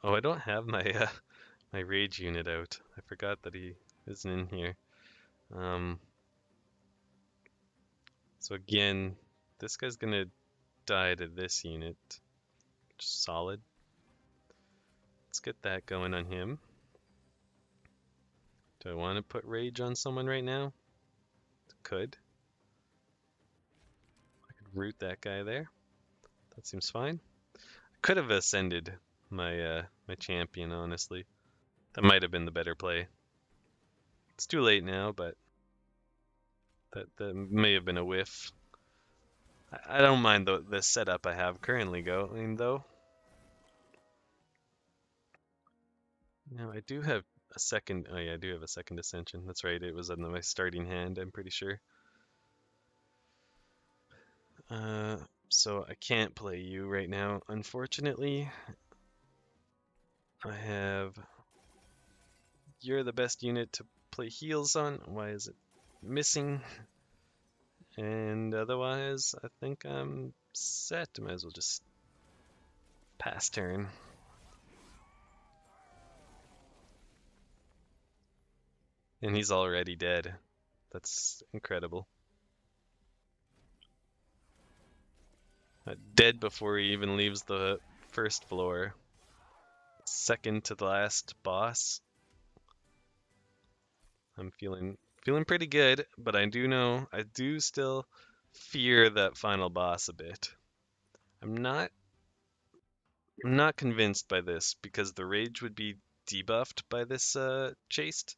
oh, I don't have my my rage unit out. I forgot that he isn't in here. Um, so again, this guy's gonna die to this unit. Just solid. Let's get that going on him. Do I want to put rage on someone right now? Could. I could root that guy there. That seems fine. I could have ascended my my champion, honestly. That might have been the better play. It's too late now, but that may have been a whiff. I don't mind the setup I have currently going though. Now I do have a second. Oh yeah, I do have a second ascension. That's right. It was on my starting hand. I'm pretty sure. So I can't play you right now, unfortunately. I have. You're the best unit to play heals on. Why is it missing? And otherwise, I think I'm set. Might as well just pass turn. And he's already dead. That's incredible. Dead before he even leaves the first floor. Second to the last boss. I'm feeling pretty good, but I do still fear that final boss a bit. I'm not convinced by this because the rage would be debuffed by this chaste.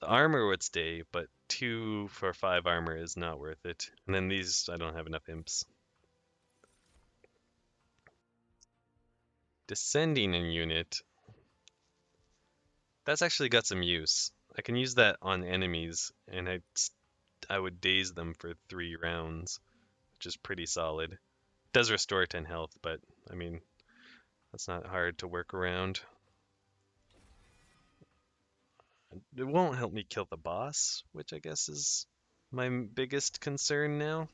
The armor would stay, but 2 for 5 armor is not worth it. And then these, I don't have enough imps. Descending a unit, that's actually got some use. I can use that on enemies, and I would daze them for 3 rounds, which is pretty solid. It does restore 10 health, but I mean, that's not hard to work around. It won't help me kill the boss, which I guess is my biggest concern now.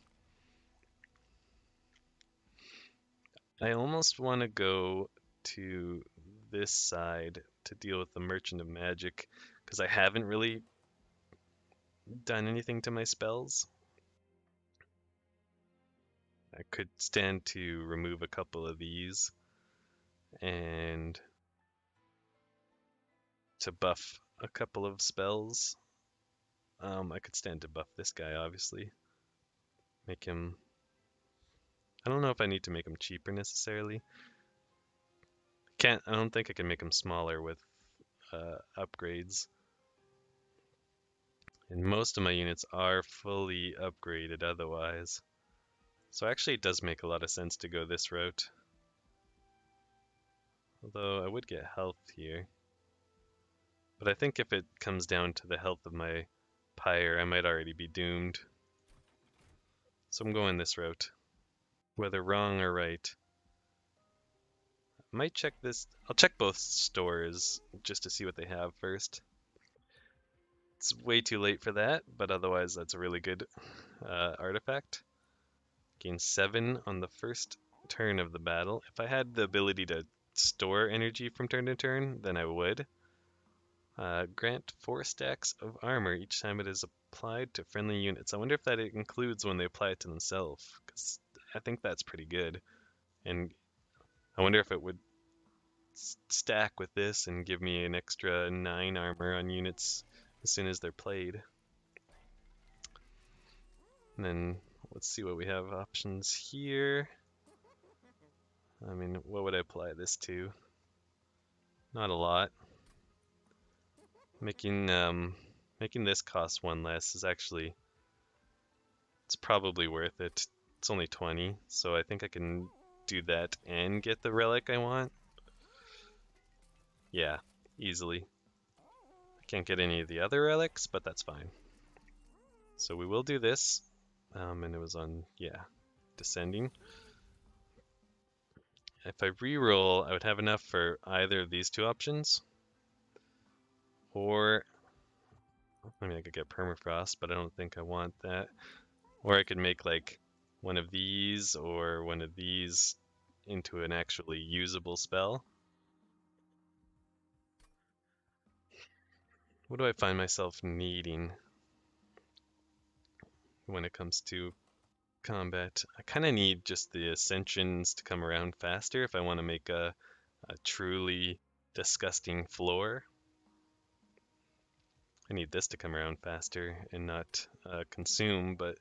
I almost want to go to this side to deal with the Merchant of Magic, because I haven't really done anything to my spells. I could stand to remove a couple of these and to buff a couple of spells. I could stand to buff this guy, obviously. Make him... I don't know if I need to make him cheaper necessarily. I don't think I can make him smaller with upgrades. And most of my units are fully upgraded otherwise. So actually it does make a lot of sense to go this route. Although I would get health here. But I think if it comes down to the health of my pyre, I might already be doomed. So I'm going this route. Whether wrong or right. I might check this. I'll check both stores just to see what they have first. It's way too late for that, but otherwise that's a really good artifact. Gain 7 on the first turn of the battle. If I had the ability to store energy from turn to turn, then I would. Grant 4 stacks of armor each time it is applied to friendly units. I wonder if that includes when they apply it to themselves, because I think that's pretty good. And I wonder if it would stack with this and give me an extra 9 armor on units as soon as they're played. And then let's see what we have options here. I mean, what would I apply this to? Not a lot. Making this cost 1 less is actually, it's probably worth it. It's only 20, so I think I can do that and get the relic I want. Yeah, easily. I can't get any of the other relics, but that's fine. So we will do this. And it was on, yeah, descending. If I reroll, I would have enough for either of these 2 options. Or, I mean, I could get permafrost, but I don't think I want that. Or I could make like one of these or one of these into an actually usable spell. What do I find myself needing when it comes to combat? I kind of need just the ascensions to come around faster if I want to make a truly disgusting floor. I need this to come around faster and not consume, but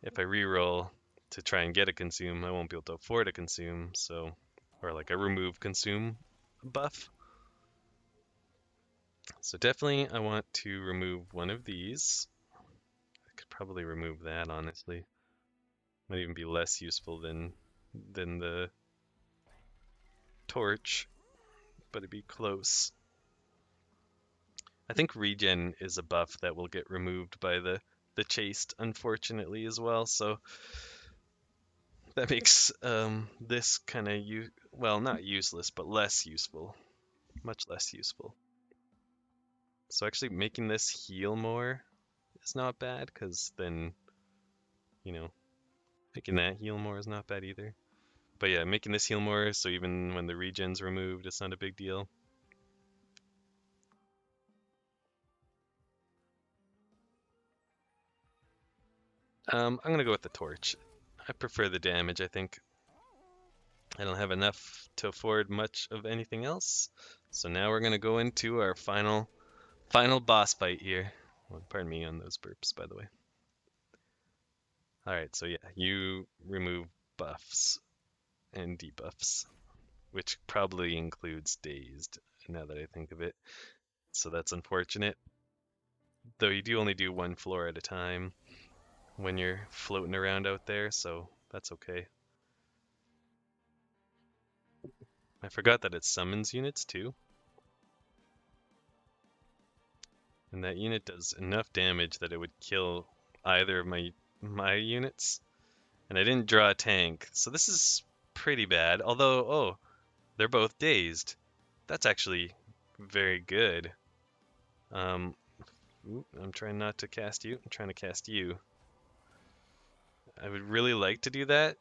if I reroll to try and get a consume, I won't be able to afford a consume, so, or like a remove consume buff. So definitely I want to remove one of these. I could probably remove that, honestly. Might even be less useful than the torch, but it'd be close. I think regen is a buff that will get removed by the chaste, unfortunately, as well, so that makes this kind of, well, not useless, but less useful. Much less useful. So actually making this heal more is not bad, because then, you know, making that heal more is not bad either. But yeah, making this heal more, so even when the regen's removed, it's not a big deal. I'm gonna go with the torch. I prefer the damage, I think. I don't have enough to afford much of anything else. So now we're gonna go into our final boss fight here. Well, pardon me on those burps, by the way. Alright, so yeah, you remove buffs and debuffs, which probably includes dazed, now that I think of it. So that's unfortunate. Though you do only do 1 floor at a time when you're floating around out there, so that's okay. I forgot that it summons units too. And that unit does enough damage that it would kill either of my units. And I didn't draw a tank, so this is pretty bad. Although, oh, they're both dazed. That's actually very good. I'm trying not to cast you. I'm trying to cast you. I would really like to do that,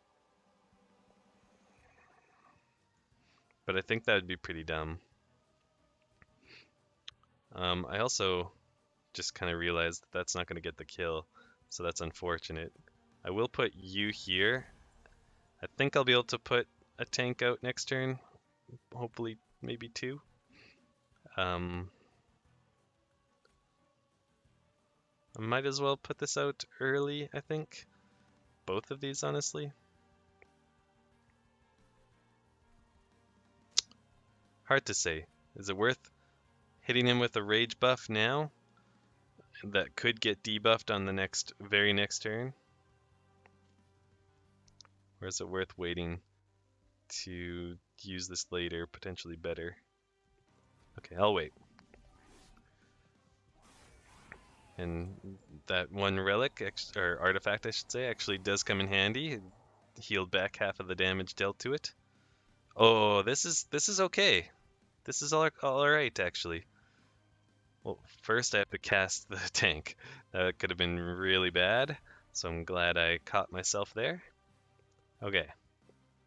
but I think that would be pretty dumb. I also just kind of realized that that's not going to get the kill, so that's unfortunate. I will put you here. I think I'll be able to put a tank out next turn. Hopefully, maybe 2. I might as well put this out early, I think. Both of these, honestly. Hard to say. Is it worth hitting him with a rage buff now? That could get debuffed on the very next turn. Or is it worth waiting to use this later, potentially better? Okay, I'll wait. And that one relic, or artifact I should say, actually does come in handy. It healed back half of the damage dealt to it. Oh, this is okay. This is all right, actually. Well, first I have to cast the tank. That could have been really bad, so I'm glad I caught myself there. Okay,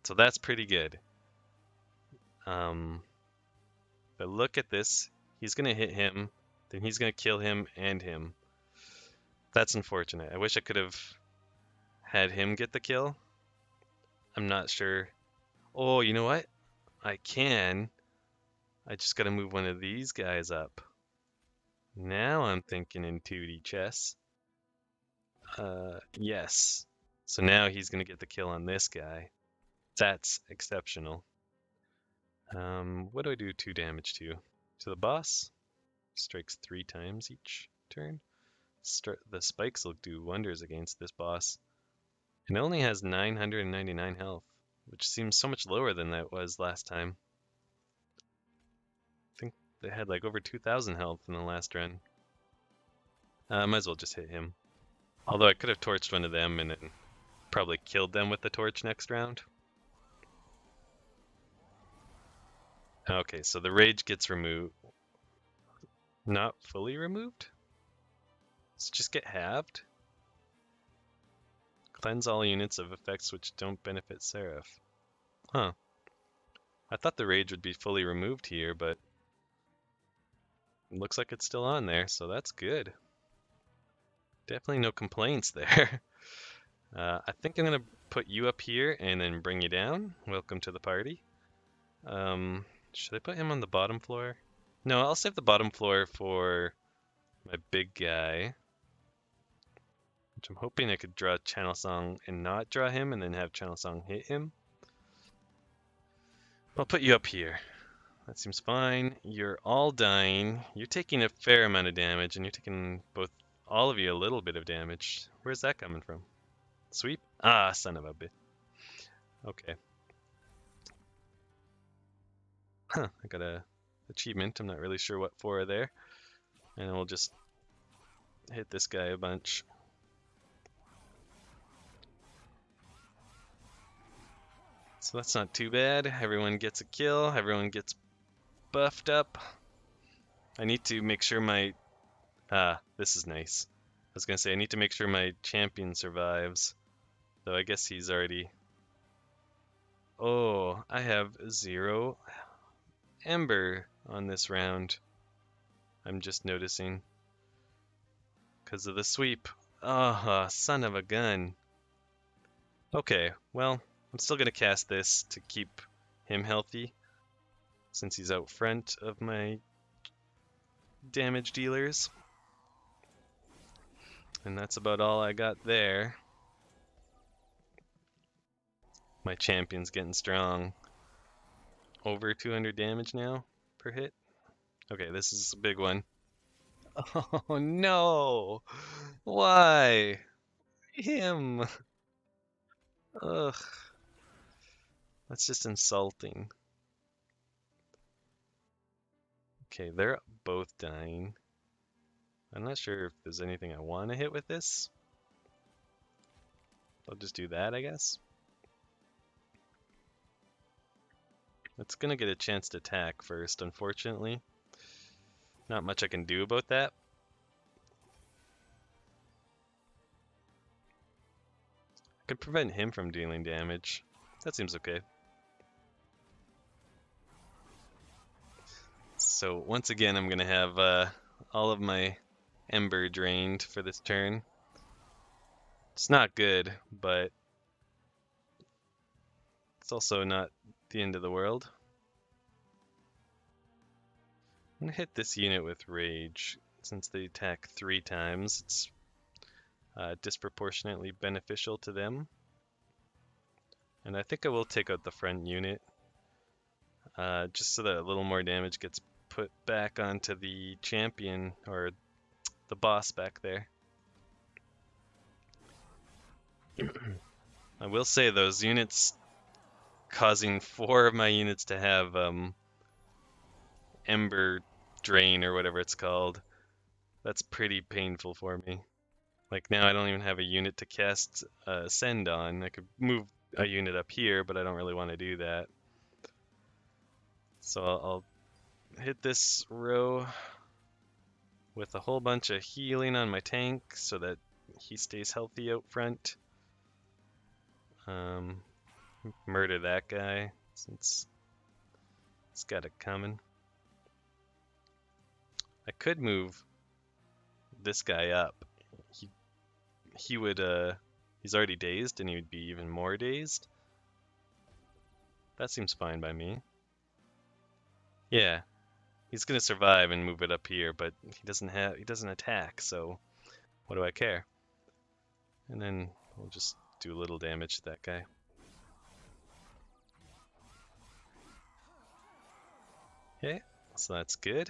so that's pretty good. But look at this. He's gonna hit him, then he's gonna kill him and him. That's unfortunate. I wish I could have had him get the kill. I'm not sure. Oh, you know what? I can. I just gotta move one of these guys up. Now I'm thinking in 2D chess. Yes. So now he's gonna get the kill on this guy. That's exceptional. What do I do 2 damage to? To the boss? Strikes 3 times each turn. The spikes will do wonders against this boss. It only has 999 health, which seems so much lower than that was last time. I think they had like over 2,000 health in the last run. Might as well just hit him. Although I could have torched one of them and then probably killed them with the torch next round. Okay, so the rage gets removed. Not fully removed? Does it just get halved? Cleanse all units of effects which don't benefit Seraph. Huh. I thought the rage would be fully removed here, but it looks like it's still on there, so that's good. Definitely no complaints there. I think I'm gonna put you up here and then bring you down. Welcome to the party. Should I put him on the bottom floor? No, I'll save the bottom floor for my big guy. Which I'm hoping I could draw Channel Song and not draw him and then have Channel Song hit him. I'll put you up here. That seems fine. You're all dying. You're taking a fair amount of damage and you're taking all of you a little bit of damage. Where's that coming from? Sweep? Ah, son of a bitch. Okay. Huh, I got a achievement. I'm not really sure what for there. And we'll just hit this guy a bunch. So that's not too bad. Everyone gets a kill. Everyone gets buffed up. I need to make sure my... this is nice. I was gonna say I need to make sure my champion survives. Though I guess he's already... Oh, I have 0 Ember on this round. I'm just noticing. Because of the sweep. Oh, son of a gun. Okay, well, I'm still gonna cast this to keep him healthy. Since he's out front of my damage dealers. And that's about all I got there. My champion's getting strong. Over 200 damage now per hit. Okay, this is a big one. Oh no! Why? Him! Ugh. That's just insulting. Okay, they're both dying. I'm not sure if there's anything I want to hit with this. I'll just do that, I guess. It's gonna get a chance to attack first, unfortunately. Not much I can do about that. I could prevent him from dealing damage. That seems okay. So once again, I'm gonna have all of my Ember drained for this turn. It's not good, but it's also not the end of the world. I'm gonna hit this unit with Rage. Since they attack 3 times, it's disproportionately beneficial to them. And I think I will take out the front unit, just so that a little more damage gets put back onto the champion, or the boss back there. I will say those units causing 4 of my units to have Ember Drain or whatever it's called. That's pretty painful for me. Like now I don't even have a unit to cast Send on. I could move a unit up here, but I don't really want to do that. So I'll hit this row with a whole bunch of healing on my tank so that he stays healthy out front. Murder that guy since he's got it coming. I could move this guy up. He would he's already dazed and he would be even more dazed. That seems fine by me. Yeah. He's gonna survive and move it up here, but he doesn't attack, so what do I care? And then we'll just do a little damage to that guy. Okay, so that's good.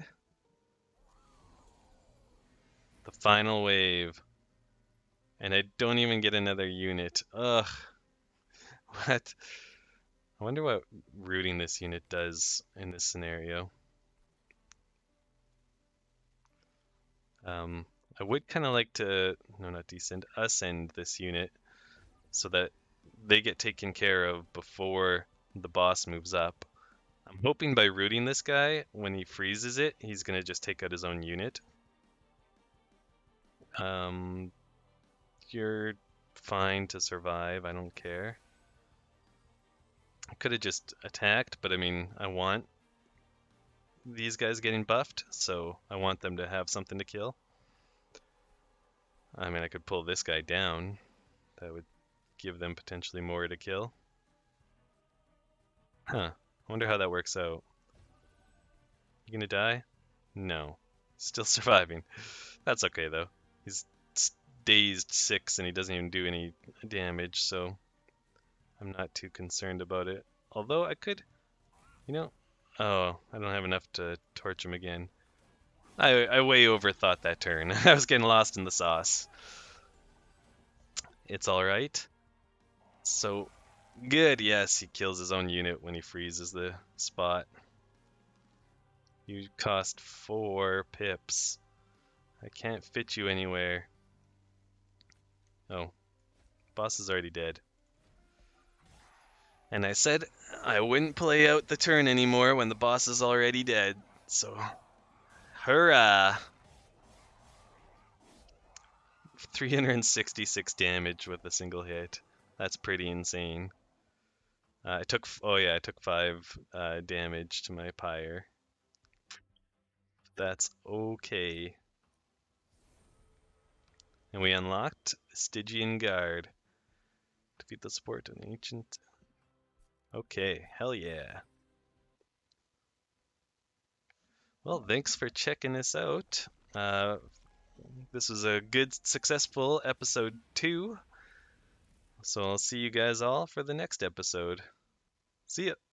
The final wave. And I don't even get another unit. Ugh. What? I wonder what rooting this unit does in this scenario. I would kind of like to, no, not descend, ascend this unit so that they get taken care of before the boss moves up. I'm hoping by rooting this guy, when he freezes it, he's going to just take out his own unit. You're fine to survive, I don't care. I could have just attacked, but I mean, I want these guys getting buffed, so I want them to have something to kill. I mean, I could pull this guy down. That would give them potentially more to kill. Huh. I wonder how that works out. You gonna die? No. Still surviving. That's okay, though. He's dazed 6 and he doesn't even do any damage, so I'm not too concerned about it. Although I could, you know, oh, I don't have enough to torch him again. I way overthought that turn. I was getting lost in the sauce. It's alright. So, good, yes, he kills his own unit when he freezes the spot. You cost 4 pips. I can't fit you anywhere. Oh, boss is already dead. And I said I wouldn't play out the turn anymore when the boss is already dead. So, hurrah! 366 damage with a single hit. That's pretty insane. I took 5 damage to my pyre. That's okay. And we unlocked Stygian Guard. Defeat the support of an ancient. Okay, hell yeah. Well, thanks for checking this out. This was a good, successful episode 2. So I'll see you guys all for the next episode. See ya.